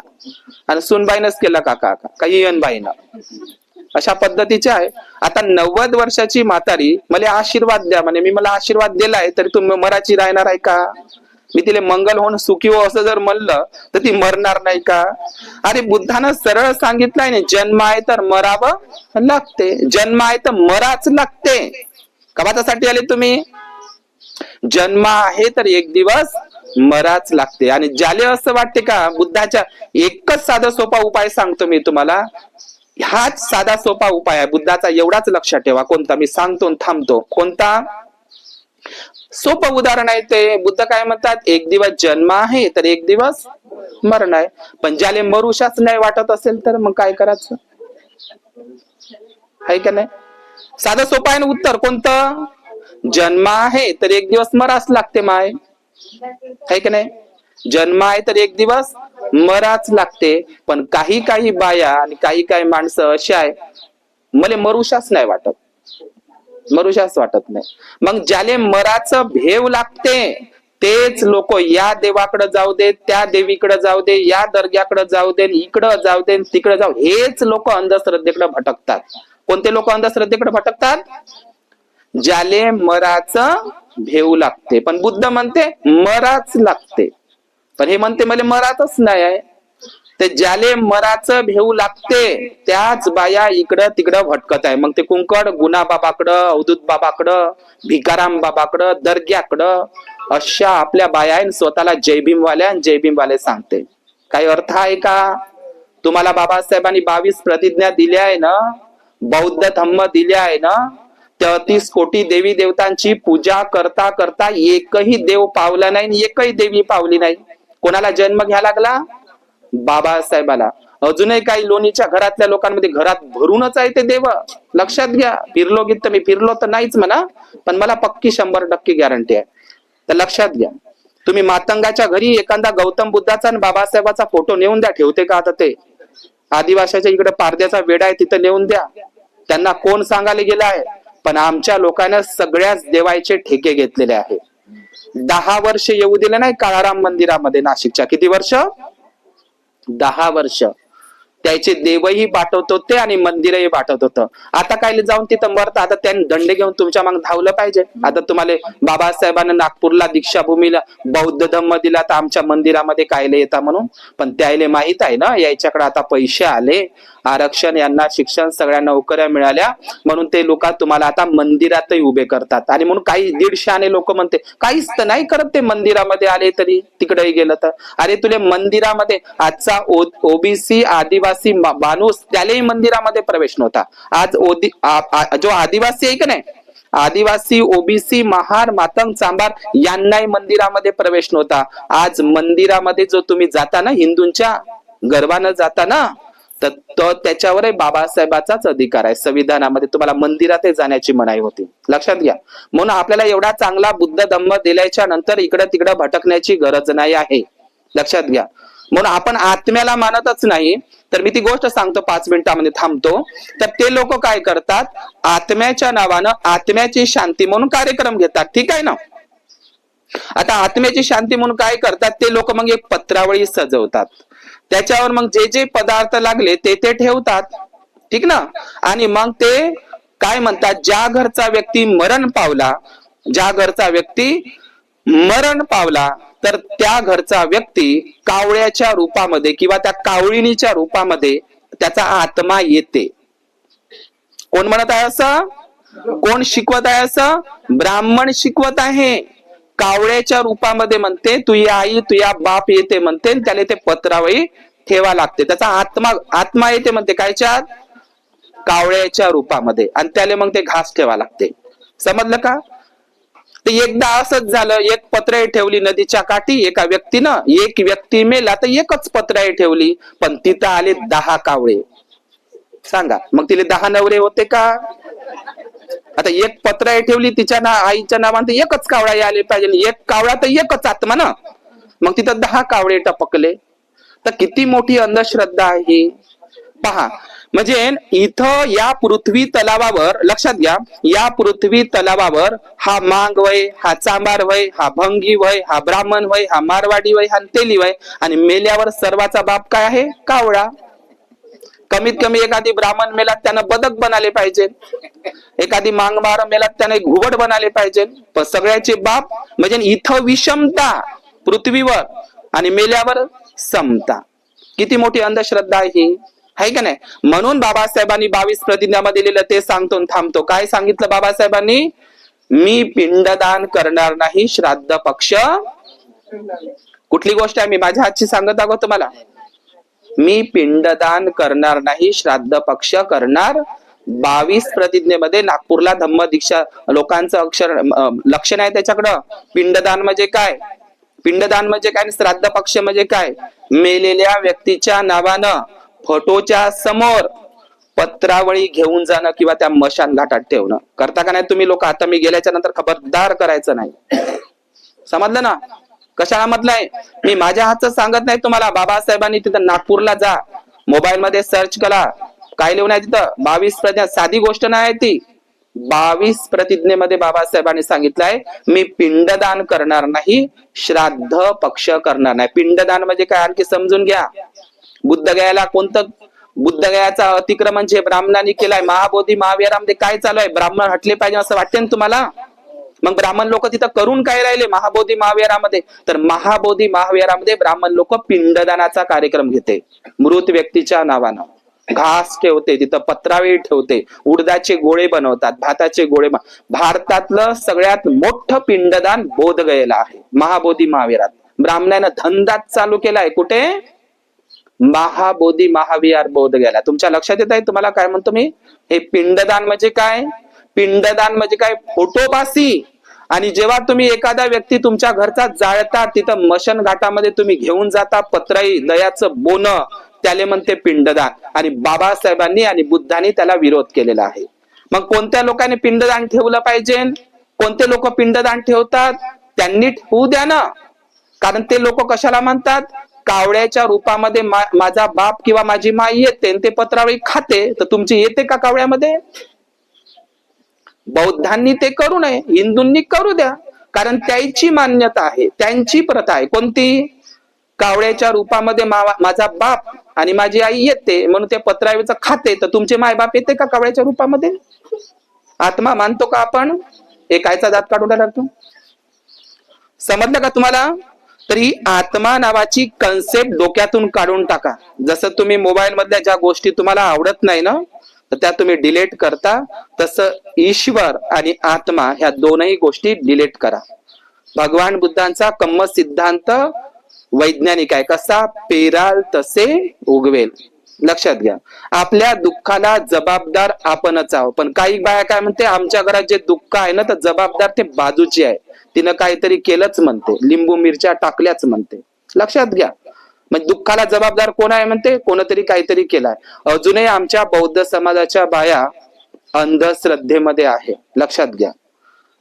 आणि सुनबाईनच केला काका काही बाईनं. अशा पद्धतीचे आहे. आता 90 वर्षाची म्हातारी मला आशीर्वाद द्या म्हणे. मी मला आशीर्वाद दिलाय तरी तुम्ही मराठी राहणार आहे का? मी तिला मंगल होऊन सुखी हो असं जर म्हणलं तर ती मरणार नाही का? अरे बुद्धानं सरळ सांगितलंय ना, जन्म आहे तर मरावं लागते, जन्म आहे तर मराच लागते. कवाच्यासाठी आले तुम्ही? जन्म आहे तर एक दिवस मराच लागते. आणि ज्याले असं वाटते का बुद्धाच्या एकच साधा सोपा उपाय सांगतो मी तुम्हाला, हाच साधा सोपा उपाय आहे बुद्धाचा, एवढाच लक्षात ठेवा. कोणता? मी सांगतो थांबतो. कोणता? सोपं उदाहरण आहे ते. बुद्ध काय म्हणतात? एक दिवस जन्म आहे तर एक दिवस मरण आहे. पण ज्याले मरुशाच नाही वाटत असेल तर मग काय करायचं? आहे का नाही? साधं सोपं आहे ना उत्तर. कोणतं? जन्म आहे तर एक दिवस मराच लागते माय, आहे का नाही? जन्म आहे तर एक दिवस मराच लागते. पण काही काही बाया आणि काही काही माणसं अशी आहे, मला मरुशाच नाही वाटत, मरुशाच वाटत नाही. मग ज्याले मराचं भेव लागते तेच लोक या देवाकडे जाऊ दे, त्या देवीकडे जाऊ दे, या दर्ग्याकडे जाऊ दे, इकडं जाऊ दे, तिकडे जाऊ, हेच लोक अंधश्रद्धेकडे भटकतात. कोणते लोक अंधश्रद्धेकडे भटकतात? ज्याले मराचं भेव लागते. पण बुद्ध म्हणते मराच लागते, पण हे म्हणते मला मरातच नाही आहे. ते ज्याले मराचं भेव लागते त्याच बाया इकडं तिकडं भटकत आहे. मग ते कुंकड गुना बाबाकडं, अवधूत बाबाकडं, भिकाराम बाबाकडं, दर्ग्याकडं, अशा आपल्या बाया आहे. स्वतःला जयभीम वाले सांगते. काही अर्थ आहे का? तुम्हाला बाबासाहेबांनी 22 प्रतिज्ञा दिल्या आहे ना, बौद्ध धम्म दिल्या आहे ना, 33 कोटी देवी देवतांची पूजा करता करता एकही देव पावला नाही, एकही देवी पावली नाही. कोणाला जन्म घ्या लागला? बाबासाहेबाला. अजूनही काही लोणीच्या घरातल्या लोकांमध्ये घरात भरूनच आहे ते देव. लक्षात घ्या. फिरलो गीत मी फिरलो तर नाहीच म्हणा, पण मला पक्की 100% गॅरंटी आहे. तर लक्षात घ्या. तुम्ही मातंगाच्या घरी एखादा गौतम बुद्धाचा आणि बाबासाहेबाचा फोटो नेऊन द्या. ठेवते का आता ते? आदिवासाच्या इकडे पारद्याचा वेडा आहे, तिथं नेऊन द्या. त्यांना कोण सांगायला गेलं आहे? पण आमच्या लोकांना सगळ्याच देवाचे ठेके घेतलेले आहे. 10 वर्ष येऊ दिले नाही काळाराम मंदिरामध्ये नाशिकच्या. किती वर्ष? 10 वर्ष. त्याचे देवही पाठवत होते आणि मंदिरही पाठवत होतं. आता काय जाऊन तिथं मरता? आता त्यांनी दंड घेऊन तुमच्या मागे धावलं पाहिजे. आता तुम्हाला बाबासाहेबांना नागपूरला दीक्षाभूमीला बौद्ध धम्म दिला, तर आमच्या मंदिरामध्ये कायले येता म्हणून. पण त्याले माहित आहे ना याच्याकडे आता पैसे आले, आरक्षण, यांना शिक्षण, सगळ्या नोकऱ्या मिळाल्या, म्हणून ते लोक तुम्हाला आता मंदिरातही उभे करतात. आणि म्हणून काही 150 लोक म्हणते काहीच तर नाही करत ते मंदिरामध्ये आले तरी, तिकडेही गेलं तर. अरे तुले मंदिरामध्ये आजचा ओबीसी आदिवासी माणूस त्यालाही मंदिरामध्ये प्रवेश नव्हता. आज जो आदिवासी आहे का नाही, आदिवासी, ओबीसी, महार, मातंग, चांभार यांनाही मंदिरामध्ये प्रवेश नव्हता. आज मंदिरामध्ये जो तुम्ही जाता ना, हिंदूंच्या गर्भानं जाता ना, तर त्याच्यावरही बाबासाहेबाचाच अधिकार आहे. संविधानामध्ये तुम्हाला मंदिरात जाण्याची मनाई होती. लक्षात घ्या. म्हणून आपल्याला एवढा चांगला बुद्ध धम्म दिल्याच्या नंतर इकडे तिकडे भटकण्याची गरज नाही आहे. लक्षात घ्या. म्हणून आपण आत्म्याला मानतच नाही. तर मी ती गोष्ट सांगतो, 5 मिनिटांमध्ये थांबतो. तर ते लोक काय करतात? आत्म्याच्या नावानं आत्म्याची शांती म्हणून कार्यक्रम घेतात. ठीक आहे ना? आता आत्म्याची शांती म्हणून काय करतात ते लोक? मग एक पत्रावळी सजवतात, त्याच्यावर मग जे जे पदार्थ लागले ते ते ठेवतात. ठीक ना? आणि मग ते काय म्हणतात? ज्या घरचा व्यक्ती मरण पावला, ज्या घरचा व्यक्ती मरण पावला, तर त्या घरचा व्यक्ती कावळ्याच्या रूपामध्ये किंवा त्या कावळिणीच्या रूपामध्ये त्याचा आत्मा येते. कोण म्हणत आहे असं? कोण शिकवत आहे असं? ब्राह्मण शिकवत आहे. कावळ्याच्या रूपामध्ये म्हणते, तुझी आई तुझ्या बाप येते म्हणते, त्याला ते पत्रावळी ठेवा लागते. त्याचा आत्मा येते म्हणते कायच्या? कावळ्याच्या रूपामध्ये. आणि त्याला मग ते घास ठेवा लागते. समजलं का? ते एकदा असंच झालं. एक पत्राई ठेवली नदीच्या काठी एका व्यक्तीनं. एक व्यक्ती मेला तर एकच पत्राई ठेवली, पण तिथं आले 10 कावळे. सांगा मग तिले 10 नवरे होते का? आता एक पत्राई ठेवली तिच्या आईच्या नावाने, एकच कावळा आले पाहिजे. एक कावळा तर एकच आत्मा ना. मग तिथं 10 कावळे टपकले. तर किती मोठी अंधश्रद्धा आहे पहा. म्हणजे इथं या पृथ्वी तलावावर, लक्षात घ्या, या पृथ्वी तलावावर हा मांग वय, हा चांबार वय, हा भंगी वय, हा ब्राह्मण वय, हा मारवाडी वय, हा तेली वय. आणि मेल्यावर सर्वाचा बाप काय आहे? कावळा. कमीत कमी एखादी ब्राह्मण मेलात त्यानं बदक बनाले पाहिजे, एखादी मांगमार मेलात त्याने घुबड बनाले पाहिजे. पण सगळ्याचे बाप म्हणजे इथं विषमता पृथ्वीवर आणि मेल्यावर समता. किती मोठी अंधश्रद्धा आहे ही, आहे का नाही? म्हणून बाबासाहेबांनी 22 प्रतिज्ञामध्ये दिलेलं ते सांगतो थांबतो. काय सांगितलं बाबासाहेबांनी? मी पिंडदान करणार नाही, श्राद्ध पक्ष. कुठली गोष्ट आहे? मी माझ्या हातची सांगत आहोत तुम्हाला. मी पिंडदान करणार नाही, श्राद्ध पक्ष करणार. 22 प्रतिज्ञेमध्ये नागपूरला धम्म दीक्षा लोकांचं अक्षर लक्षण आहे त्याच्याकडं. पिंडदान म्हणजे काय, पिंडदान म्हणजे काय, श्राद्ध पक्ष म्हणजे काय? मेलेल्या व्यक्तीच्या नावानं फोटोच्या समोर पत्रावळी घेऊन जाणं किंवा त्या मशान घाटात ठेवणं. करता का नाही तुम्ही लोक? आता मी गेल्याच्या नंतर खबरदार करायचं नाही. समजलं ना? कशाला म्हटलंय? मी माझ्या हातचं सांगत नाही तुम्हाला. बाबासाहेबांनी तिथं नागपूरला जा, मोबाईल मध्ये सर्च करा, काय लिहून आहे तिथं. 22 प्रतिज्ञा, साधी गोष्ट नाही ती. 22 प्रतिज्ञेमध्ये बाबासाहेबांनी सांगितलंय मी पिंडदान करणार नाही, श्राद्ध पक्ष करणार नाही. पिंडदान म्हणजे काय आणखी समजून घ्या. बुद्धगयाला कोणतं, बुद्धगयाचा अतिक्रमण जे ब्राह्मणांनी केलाय महाबोधी महाविहारामध्ये काय चालू आहे? ब्राह्मण हटले पाहिजे असं वाटते ना तुम्हाला? मग ब्राह्मण लोक तिथं करून काय राहिले महाबोधी महाविहारामध्ये? तर महाबोधी महाविहारामध्ये ब्राह्मण लोक पिंडदानाचा कार्यक्रम घेते. मृत व्यक्तीच्या नावानं घास ठेवते, तिथं पत्रावळी ठेवते, उडदाचे गोळे बनवतात, भाताचे गोळे. भारतातलं सगळ्यात मोठं पिंडदान बोधगयेला आहे, महाबोधी महाविहारात. ब्राह्मणानं धंदाच चालू केलाय. कुठे? महाबोधी महाविहार बोधगयाला. तुमच्या लक्षात येत आहे तुम्हाला काय म्हणतो मी? हे पिंडदान म्हणजे काय? पिंडदान म्हणजे काय? फोटोपासी. आणि जेव्हा तुम्ही एखादा व्यक्ती तुमच्या घरचा जाळता, तिथं मशन घाटामध्ये तुम्ही घेऊन जाता पत्राई दयाचं बोनं, त्याले म्हणते पिंडदान. आणि बाबासाहेबांनी आणि बुद्धांनी त्याला विरोध केलेला आहे. मग कोणत्या लोकांनी पिंडदान ठेवलं पाहिजे? कोणते लोक पिंडदान ठेवतात? त्यांनी ठेवू द्या ना. कारण ते लोक कशाला म्हणतात? कावळ्याच्या रूपामध्ये माझा बाप किंवा माझी माई येते, ते पत्रावळी खाते, तर तुमची येते का कावळ्यामध्ये? बौद्धांनी ते करू नये, हिंदूंनी करू द्या. कारण त्यांची मान्यता आहे, त्यांची प्रथा आहे. कोणती? कावळ्याच्या रूपामध्ये माझा बाप आणि माझी आई येते म्हणून ते पत्रावळीचं खाते, तर तुमचे मायबाप येते का कावळ्याच्या रूपामध्ये? आत्मा मानतो का आपण? हे कायचा दात काढून लागतो? समजलं का तुम्हाला? तर ही आत्मा नावाची कन्सेप्ट डोक्यातून काढून टाका. जसं तुम्ही मोबाईल मधल्या ज्या गोष्टी तुम्हाला आवडत नाही ना, तर त्या तुम्ही डिलीट करता, तसं ईश्वर आणि आत्मा ह्या दोनही गोष्टी डिलीट करा. भगवान बुद्धांचा कम्म सिद्धांत वैज्ञानिक आहे. कसा? पेराल तसे उगवेल. लक्षात घ्या. आपल्या दुःखाला जबाबदार आपणच आहोत. पण काही बाया काय म्हणते, आमच्या घरात जे दुःख आहे ना, तर जबाबदार ते बाजूची आहे, तिनं काहीतरी केलंच म्हणते, लिंबू मिरच्या टाकल्याच म्हणते. लक्षात घ्या. म्हणजे दुःखाला जबाबदार कोण आहे म्हणते? कोणतरी काहीतरी केलाय. अजूनही आमच्या बौद्ध समाजाच्या बाया अंधश्रद्धेमध्ये आहे. लक्षात घ्या.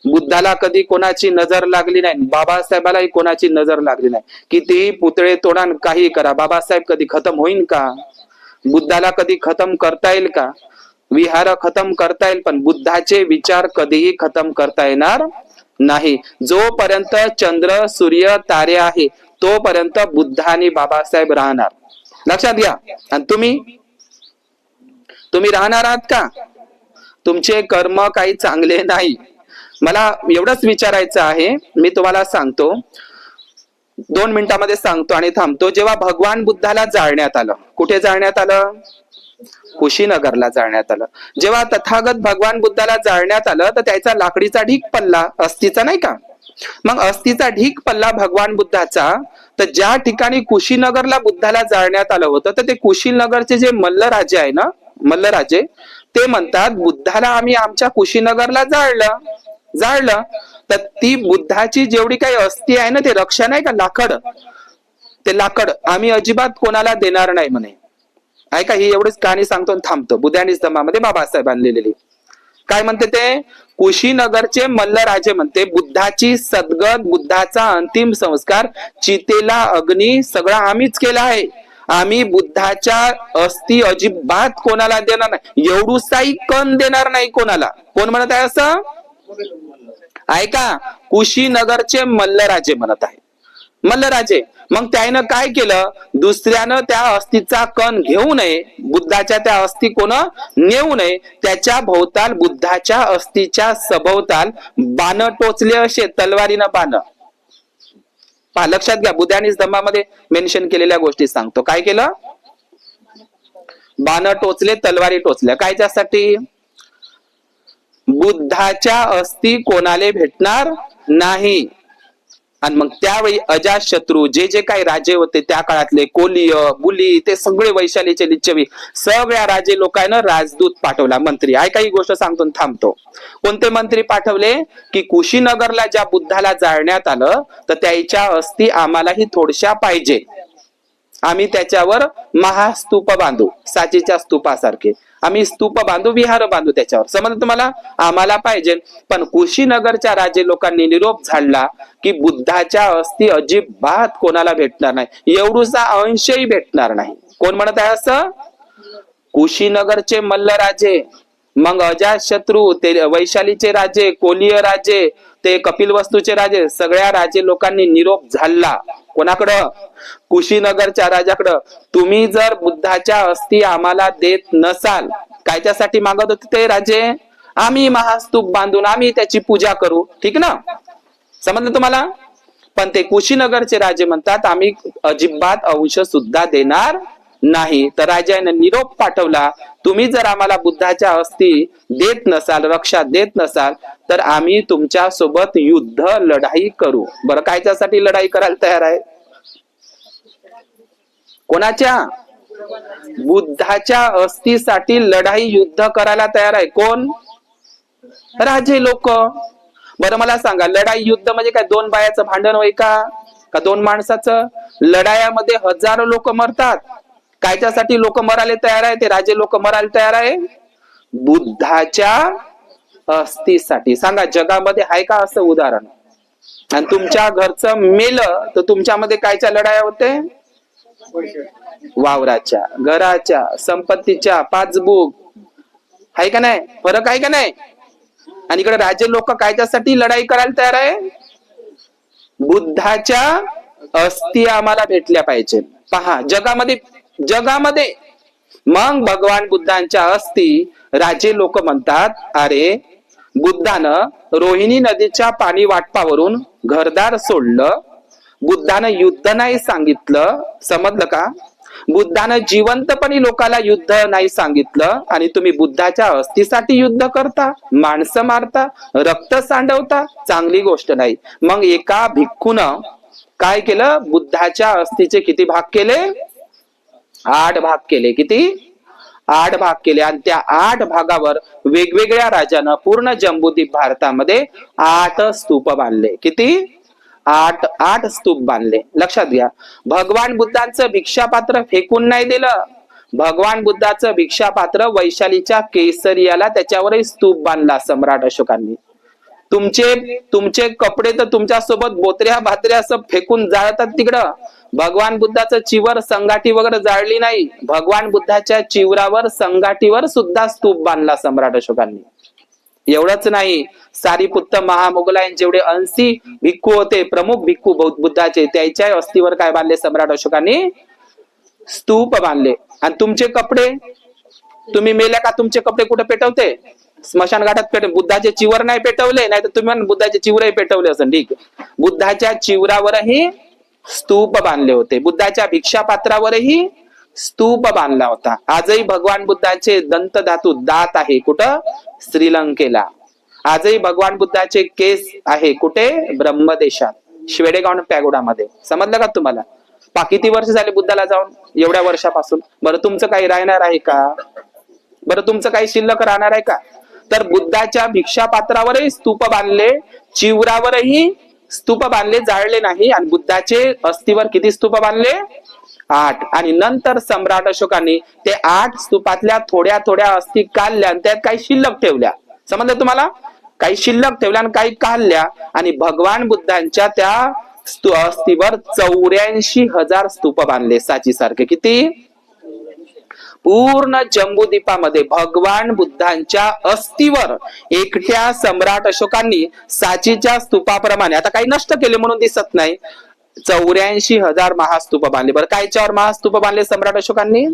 बुद्धाला कधी कोणाची नजर लागली नाही, बाबासाहेबालाही कोणाची नजर लागली नाही. कितीही पुतळे तोडा, काही करा, बाबासाहेब कधी खतम होईल का? बुद्धाला कधी खतम करता येईल का? विहार खतम करता येईल, पण बुद्धाचे विचार कधीही खतम करता येणार नाही. जोपर्यंत चंद्र सूर्य तारे आहे तोपर्यंत बुद्ध आणि बाबासाहेब राहणार. लक्षात घ्या. आणि तुम्ही राहणार आहात का? तुमचे कर्म काही चांगले नाही. मला एवढंच विचारायचं आहे, मी तुम्हाला सांगतो, 2 मिनिटांमध्ये सांगतो आणि थांबतो. जेव्हा भगवान बुद्धाला जाळण्यात आलं, कुठे जाळण्यात आलं? कुशीनगरला जाळण्यात आलं. जेव्हा तथागत भगवान बुद्धाला जाळण्यात आलं, तर त्याचा लाकडीचा ढीक पडला, अस्थिचा नाही का? मग अस्थिचा ढीक पडला भगवान बुद्धाचा. तर ज्या ठिकाणी कुशीनगरला बुद्धाला जाळण्यात आलं होतं, तर ते कुशीनगरचे जे मल्लराजे आहे ना, मल्लराजे, ते म्हणतात बुद्धाला आम्ही आमच्या कुशीनगरला जाळलं, तर ती बुद्धाची जेवढी काही अस्थी आहे ना, ते रक्षा नाही का, लाकड, ते लाकड आम्ही अजिबात कोणाला देणार नाही म्हणे. ऐका, ही एवढीच कहाणी सांगतो आणि थांबतो. बुद्धानी स्तंभामध्ये बाबासाहेबांनी लिहिलेली. काय म्हणते ते? कुशीनगरचे मल्लराजे म्हणते बुद्धाची सद्गत, बुद्धाचा अंतिम संस्कार, चितेला अग्नी सगळं आम्हीच केला आहे. आम्ही बुद्धाच्या अस्थी अजिबात कोणाला देणार नाही, एवढूसाही कण देणार नाही कोणाला. कोण म्हणत आहे असं? ऐका, कुशीनगरचे मल्लराजे म्हणत आहे. मल्लराजे. मग त्यानं काय केलं? दुसऱ्यानं त्या अस्थिचा कण घेऊ नये, बुद्धाच्या त्या अस्थी कोण नेऊ नये, त्याच्या भोवताल, बुद्धाच्या अस्थिच्या सभोवताल बाण टोचले, असे तलवारीनं बाण. पहा लक्षात घ्या, बुद्धाने धम्मामध्ये मेन्शन केलेल्या गोष्टी सांगतो. काय केलं? बाण टोचले, तलवारी टोचल्या. कायच्यासाठी? बुद्धाच्या अस्थी कोणाला भेटणार नाही. आणि मग त्यावेळी अजातशत्रू जे जे काही राजे होते त्या काळातले, कोलिय, बुली, ते सगळे, वैशालीचे, लिच्छवी, सगळ्या राजे लोकांना राजदूत पाठवला, मंत्री. ऐका ही गोष्ट सांगतो थांबतो. कोणते मंत्री पाठवले? की कुशीनगरला ज्या बुद्धाला जाळण्यात आलं तर त्याच्या अस्थी आम्हालाही थोडशा पाहिजे, आम्ही त्याच्यावर महास्तूप बांधू, साचीच्या स्तूपासारखे आम्ही स्तूप बांधू, विहार बांधू त्याच्यावर. समजलं तुम्हाला? आम्हाला पाहिजे. पण कुशीनगरच्या राजे लोकांनी निरोप झाडला की बुद्धाच्या अस्थी अजिबात कोणाला भेटणार नाही, एवढूसा अंशही भेटणार नाही. कोण म्हणत आहे असं? कुशीनगरचे मल्ल राजे, मग अजातशत्रू, ते वैशालीचे राजे, कोलीय राजे, ते कपिलवस्तूचे राजे, सगळ्या राजे लोकांनी निरोप झाला. कोणाकडं? कुशीनगरच्या राजाकडं. तुम्ही जर बुद्धाच्या अस्थी आम्हाला देत नसाल, कायच्यासाठी मागत होते ते राजे? आम्ही महास्तूप बांधून आम्ही त्याची पूजा करू. ठीक ना? समजलं तुम्हाला? पण ते कुशीनगरचे राजे म्हणतात आम्ही अजिबात अंश सुद्धा देणार नाही. तर राजाने निरोप पाठवला, तुम्ही जर आम्हाला बुद्धाच्या अस्थी देत नसाल, रक्षा देत नसाल, तर आम्ही तुमच्या सोबत युद्ध, लढाई करू. बरं, कायच्यासाठी लढाई करायला तयार आहे? कोणाच्या? बुद्धाच्या अस्थीसाठी लढाई, युद्ध करायला तयार आहे. कोण? राजे लोक. बरं मला सांगा, लढाई, युद्ध म्हणजे काय? दोन बायाचं भांडण होय का? का दोन माणसाचं? लढायामध्ये हजारो लोक मरतात. कायच्यासाठी लोक मरायला तयार आहे? ते राजे लोक मरायला तयार आहे बुद्धाच्या अस्थीसाठी. सांगा, जगामध्ये आहे का असं उदाहरण? आणि तुमच्या घरचं मेलं तर तुमच्यामध्ये कायच्या लढाया होते? वावराच्या, घराच्या, संपत्तीच्या, पासबुक. आहे का नाही? फरक आहे का नाही? आणि इकडे राजे लोक कायच्यासाठी लढाई करायला तयार आहे? बुद्धाच्या अस्थी आम्हाला भेटल्या पाहिजे. पहा, जगामध्ये मग भगवान बुद्धांच्या अस्थी राजे लोक म्हणतात, अरे बुद्धानं रोहिणी नदीच्या पाणी वाटपावरून घरदार सोडलं, बुद्धानं युद्ध नाही सांगितलं. समजलं का? बुद्धानं जिवंतपणी लोकाला युद्ध नाही सांगितलं आणि तुम्ही बुद्धाच्या अस्थीसाठी युद्ध करता, माणसं मारता, रक्त सांडवता. चांगली गोष्ट नाही. मग एका भिक्खूनं काय केलं? बुद्धाच्या अस्थीचे किती भाग केले? 8 भाग केले. किती? 8 भाग केले. आणि त्या 8 भागावर वेगवेगळ्या राजानं पूर्ण जम्बूद्वीप भारतामध्ये 8 स्तूप बांधले. किती? 8 स्तूप बांधले. लक्षात घ्या, भगवान बुद्धांचं भिक्षापात्र फेकून नाही दिलं. भगवान बुद्धाचं भिक्षापात्र वैशालीच्या केसरियाला त्याच्यावरही स्तूप बांधला सम्राट अशोकांनी. तुमचे कपडे तर तुमच्या सोबत बोत्र्या भात्र्या असं फेकून जाळतात तिकडं. भगवान बुद्धाचं चिवर, संगाठी वगैरे जाळली नाही. भगवान बुद्धाच्या चिवरावर, संगाठीवर सुद्धा स्तूप बांधला सम्राट अशोकांनी. एवढंच नाही, सारीपुत्त महामोगलायन जेवढे 80 भिक्खू होते, प्रमुख भिक्खू बुद्धाचे, त्याच्या अस्थीवर काय बांधले? सम्राट अशोकांनी स्तूप बांधले. आणि तुमचे कपडे, तुम्ही मेल्या का तुमचे कपडे कुठे पेटवते? स्मशान घाटात पेटव. बुद्धाचे चिवर नाही पेटवले, नाही तर तुम्ही बुद्धाचे चिवरही पेटवले असं. ठीक, बुद्धाच्या चिवरावरही स्तूप बांधले होते. बुद्धाच्या भिक्षापात्रावरही स्तूप बांधला होता. आजही भगवान बुद्धाचे दंत धातू, दात आहे कुठं? श्रीलंकेला. आजही भगवान बुद्धाचे केस आहे कुठे? ब्रह्मदेशात, श्वेडेगाव पॅगोडामध्ये. समजलं का तुम्हाला? किती वर्ष झाले बुद्धाला जाऊन? एवढ्या वर्षापासून. बरं, तुमचं काही राहणार आहे का? बरं, तुमचं काही शिल्लक राहणार आहे का? तर बुद्धाच्या भिक्षापात्रावरही स्तूप बांधले, चिवरावरही स्तूप बांधले, जाळले नाही. आणि बुद्धाचे अस्थीवर किती स्तूप बांधले? 8. आणि नंतर सम्राट अशोकांनी ते 8 स्तूपातल्या थोड्या थोड्या अस्थी काढल्या आणि त्यात काही शिल्लक ठेवल्या. समजलं तुम्हाला? काही शिल्लक ठेवल्या आणि काही काढल्या. आणि भगवान बुद्धांच्या त्या अस्थीवर 84,000 स्तूप बांधले, साची सारखे. किती? पूर्ण जम्बूद्वीपामध्ये भगवान बुद्धांच्या अस्थीवर एकट्या सम्राट अशोकांनी साचीच्या स्तूपाप्रमाणे, आता काही नष्ट केले म्हणून दिसत नाही, 84,000 महास्तूप बांधले. बरं, कायच्यावर महास्तूप बांधले सम्राट अशोकांनी?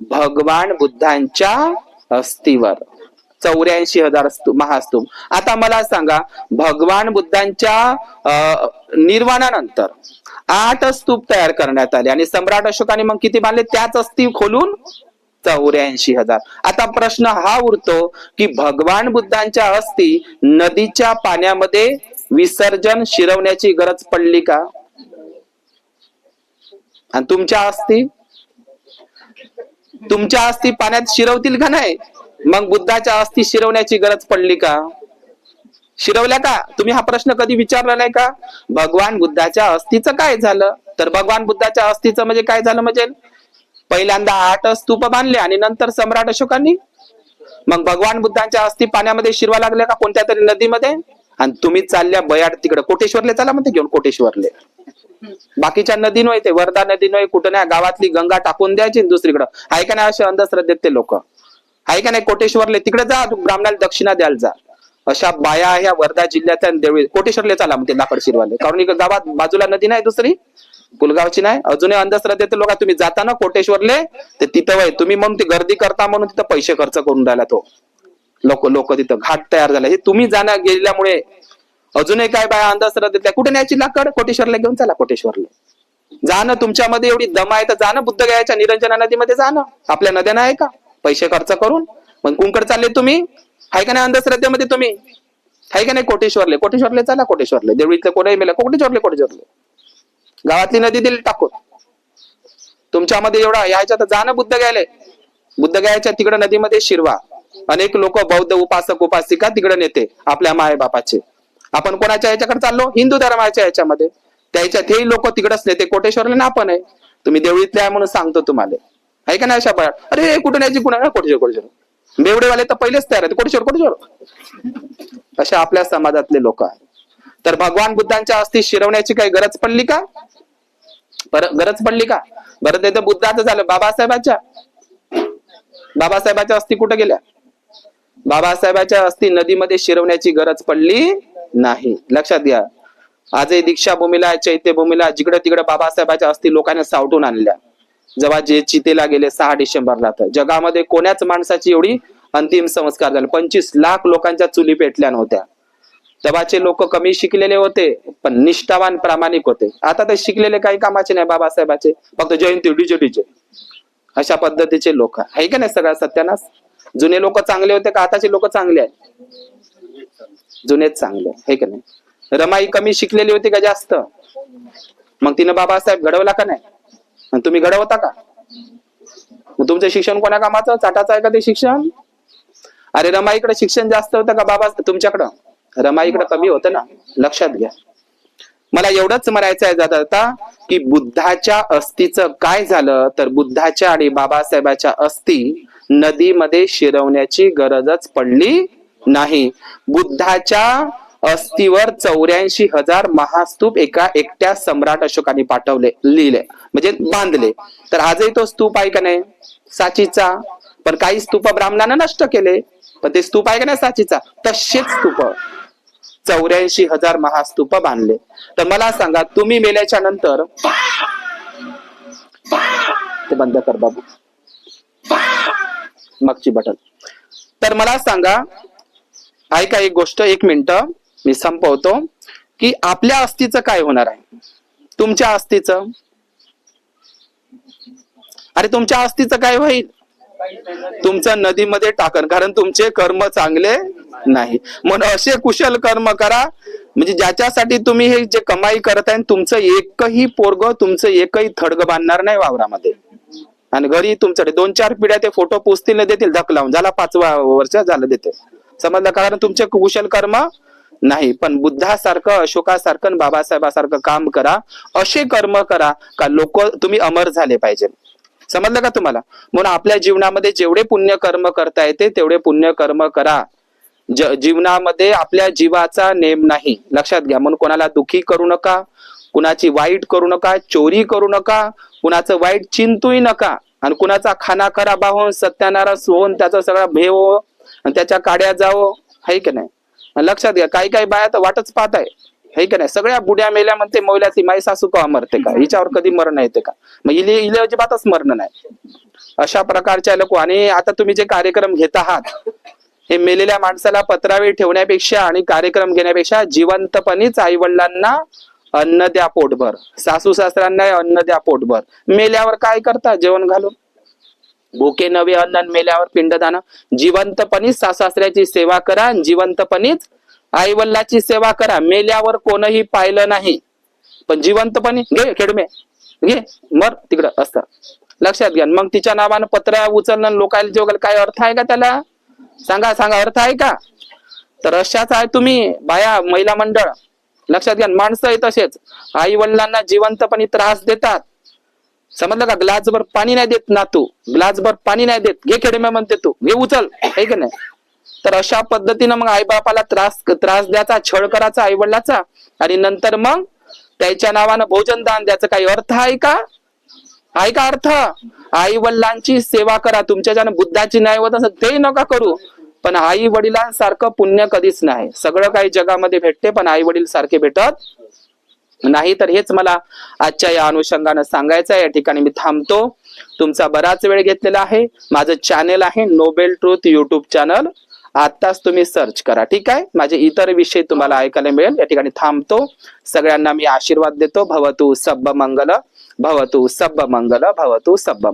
भगवान बुद्धांच्या अस्थीवर. 84,000 महास्तूप. आता मला सांगा, भगवान बुद्धांच्या निर्वाणानंतर 8 स्तूप तयार करण्यात आले आणि सम्राट अशोकाने मग किती बांधले त्याच अस्थी खोलून? 84,000. आता प्रश्न हा उरतो की भगवान बुद्धांच्या अस्थी नदीच्या पाण्यामध्ये विसर्जन शिरवण्याची गरज पडली का? आणि तुमच्या अस्थी पाण्यात शिरवतील का नाही? मग बुद्धाच्या अस्थी शिरवण्याची गरज पडली का? शिरवल्या का? तुम्ही हा प्रश्न कधी विचारला नाही का? भगवान बुद्धाच्या अस्थीचं काय झालं? तर भगवान बुद्धाच्या अस्थीचं म्हणजे काय झालं? म्हणजे पहिल्यांदा 8 स्तूप बांधले आणि नंतर सम्राट अशोकांनी मग भगवान बुद्धांच्या अस्थी पाण्यामध्ये शिरवा लागल्या का कोणत्या तरी नदीमध्ये? आणि तुम्ही चालल्या बयाड तिकडे कोटेश्वरले, चला म्हणते घेऊन कोटेश्वरले. बाकीच्या नदी नव्हे, ते वर्धा नदी नव्हे, कुठं नाही, गावातली गंगा टाकून द्यायची दुसरीकडं. आहे का नाही असे अंधश्रद्धेत ते लोक? आहे का नाही? कोटेश्वरले तिकडे जा, ब्राह्मणाला दक्षिणा द्यायला जा. अशा बाया ह्या वर्धा जिल्ह्यात देवळी कोटेश्वरले चला म्हणते लाकड शिरवाले. कारण गावात बाजूला नदी नाही दुसरी, पुलगावची नाही. अजूनही अंधश्रद्धेत लोक, तुम्ही जाता ना कोटेश्वरले, ते तिथं वय तुम्ही म्हणून ती गर्दी करता म्हणून तिथं पैसे खर्च करून राहिला तो लोक तिथं घाट तयार झाला. हे तुम्ही जाणं गेल्यामुळे अजूनही काय बाया अंधश्रद्धेत कुठे न्यायची लाकड? कोटेश्वरला घेऊन चला कोटेश्वरला. जाणं तुमच्यामध्ये एवढी दम आहे तर जाणं बुद्धगयाच्या निरंजना नदीमध्ये जाणं. आपल्या नद्या नाही का पैसे खर्च करून? मग कुंकड चालले तुम्ही? आहे का नाही अंधश्रद्धेमध्ये तुम्ही? आहे का नाही? कोटेश्वरले चला, कोटेश्वरले देवळीतले कोणी मेला कोटेश्वरले गावातली नदी दिली टाकून. तुमच्यामध्ये एवढा यायच्या जाणं बुद्धगयाच्या तिकडे नदीमध्ये शिरवा. अनेक लोक बौद्ध उपासक उपासिका तिकडे नेते आपल्या माय बापाचे. आपण कोणाच्या याच्याकडे चाललो? हिंदू धर्माच्या याच्यामध्ये. त्याच्यात हेही लोक तिकडेच नेते कोटेश्वरला ना. आपण आहे तुम्ही देवळीतले आहे म्हणून सांगतो तुम्हाला. आहे का नाही? अशा बाया अरे कुठून यायची कुणा कोटेश्वर बेवडेवाले तर पहिलेच तयार आहेत कोटेश्वर. अशा आपल्या समाजातले लोक आहेत. तर भगवान बुद्धांच्या अस्थी शिरवण्याची काही गरज पडली का? गरज पडली का? बरं ते तर बुद्धाचं झालं. बाबासाहेबाच्या अस्थी कुठे गेल्या? बाबासाहेबाच्या अस्थी नदीमध्ये शिरवण्याची गरज पडली नाही. लक्षात घ्या. आजही दीक्षाभूमीला चैत्यभूमीला जिकडे तिकडे बाबासाहेबाच्या अस्थी लोकांनी सावटून आणल्या. जेव्हा जे चितेला गेले 6 डिसेंबरला, तर जगामध्ये कोण्याच माणसाची एवढी अंतिम संस्कार झाले. 25 लाख लोकांच्या चुली पेटल्या नव्हत्या. तेव्हाचे लोक कमी शिकलेले होते पण निष्ठावान प्रामाणिक होते. आता तर शिकलेले काही कामाचे नाही बाबासाहेबाचे, फक्त जयंती डीजे अशा पद्धतीचे लोक आहे का नाही? सगळा सत्यानाश. जुने लोक चांगले होते का आताचे लोक चांगले आहेत? जुनेच चांगले आहे का नाही? रमाई कमी शिकलेली होती का जास्त? मग तिने बाबासाहेब घडवला का नाही? आणि तुम्ही घडवता का? मग तुमचं शिक्षण कोणा कामाचं? चाटाचं आहे का ते शिक्षण? अरे रमाईकडे शिक्षण जास्त होतं का बाबा तुमच्याकडं? रमाईकडे कमी होतं ना. लक्षात घ्या. मला एवढंच म्हणायचं आहे जाता की बुद्धाच्या अस्थीचं काय झालं, तर बुद्धाच्या आणि बाबासाहेबाच्या अस्थी नदीमध्ये शिरवण्याची गरजच पडली नाही. बुद्धाच्या अस्थीवर 84,000 महास्तूप एका एकट्या सम्राट अशोकाने लिहिले म्हणजे बांधले. तर आजही तो स्तूप आहे का नाही साचीचा? पण काही स्तूप ब्राह्मणाने नष्ट केले, पण ते स्तूप आहे का नाही साचीचा? तसेच स्तूप 84,000 महास्तूप बांधले. तर मला सांगा, तुम्ही मेल्याच्या नंतर ते बंद कर बाबू मागची बटन. तर मला सांगा, ऐका एक गोष्ट, 1 मिनिट मी संपवतो, की आपल्या अस्थीचं काय होणार आहे? तुमच्या अस्थीचं? अरे तुमच्या अस्थीचं काय होईल? तुमचं नदीमध्ये टाकन, कारण तुमचे कर्म चांगले नाही. म्हणून असे कुशल कर्म करा म्हणजे ज्याच्यासाठी तुम्ही हे जे कमाई करत आहे, तुमचं एकही पोरग, तुमचं एकही थडग बांधणार नाही वावरामध्ये. आणि घरी तुमच्याकडे 2-4 पिढ्या ते फोटो पुसतील देतील, धक लावून झाला 5व्या वर्ष झालं देते. समजलं? कारण तुमचे कुशल कर्म नाही. पण बुद्धासारखं, अशोकासारखं, बाबासाहेबासारखं काम करा. असे कर्म करा का लोक तुम्ही अमर झाले पाहिजे. समजलं का तुम्हाला? म्हणून आपल्या जीवनामध्ये जेवढे पुण्य कर्म करता येते तेवढे पुण्य कर्म करा. जीवनामध्ये आपल्या जीवाचा नेम नाही. लक्षात घ्या. म्हणून कोणाला दुखी करू नका, कुणाची वाईट करू नका, चोरी करू नका, कुणाचं वाईट चिंतूही नका, आणि कुणाचा खाना खराबा होऊन सत्यानारास होऊन त्याचा सगळा भेव आणि त्याच्या काड्या जावो. है की नाही? लक्षात घ्या. काही बाया तर वाटच पाहत आहे. हे की नाही? सगळ्या बुड्या मेल्या म्हणते मौल्याची माई सासू का मरते का? हिच्यावर कधी मरण येते का? मग इले अजिबातच मरण नाही. अशा प्रकारच्या लोक. आणि आता तुम्ही जे कार्यक्रम घेत आहात हे मेलेल्या माणसाला पत्रावळी ठेवण्यापेक्षा आणि कार्यक्रम घेण्यापेक्षा जिवंतपणीच आई वडिलांना अन्न द्या पोटभर, सासू सासऱ्यांना अन्न द्या पोटभर. मेल्यावर काय करता? जेवण घालून. भुके नवे अन्न, मेल्यावर पिंडदान. जिवंतपणीच सासऱ्याची सेवा करा, जिवंतपणीच आई वडिलांची सेवा करा. मेल्यावर कोणही पाहिलं नाही, पण जिवंतपणी घे खेडमे घे मर तिकडं असतं. लक्षात घ्या. मग तिच्या नावानं पत्र उचलणं लोकायला जेवढं काय अर्थ आहे का त्याला? सांगा सांगा, अर्थ आहे का? तर अशाच आहे तुम्ही बाया, महिला मंडळ. लक्षात घ्या. माणसं तसेच आई वडिलांना जिवंतपणी त्रास देतात. समजलं का? ग्लासभर पाणी नाही देत ना तू, ग्लासभर पाणी नाही देत, घे खेडमे म्हणते तू, घे उचल, आहे का नाही? तर अशा पद्धतीनं मग आई बापाला त्रास द्यायचा, छळ करायचा आई वडिलाचा, आणि नंतर मग त्याच्या नावानं भोजन दान द्यायचं. काही अर्थ आहे का? आहे का अर्थ? आई वडिलांची सेवा करा. तुमच्या ज्यानं बुद्धाची नाही होत असं ते नका करू, पण आई वडिलांसारखं पुण्य कधीच नाही. सगळं काही जगामध्ये भेटते, पण आई वडील सारखे भेटत नाही. तर हेच मला आजच्या या अनुषंगानं सांगायचं आहे. या ठिकाणी मी थांबतो. तुमचा बराच वेळ घेतलेला आहे. माझं चॅनेल आहे नोबेल ट्रूथ युट्यूब चॅनल, आताच तुम्ही सर्च करा. ठीक आहे. माझे इतर विषय तुम्हाला ऐकायला मिळेल. या ठिकाणी थांबतो. सगळ्यांना मी आशीर्वाद देतो. भवतु सब्ब मंगल, भवतु सब्ब मंगल, भवतु सब्ब मंगल.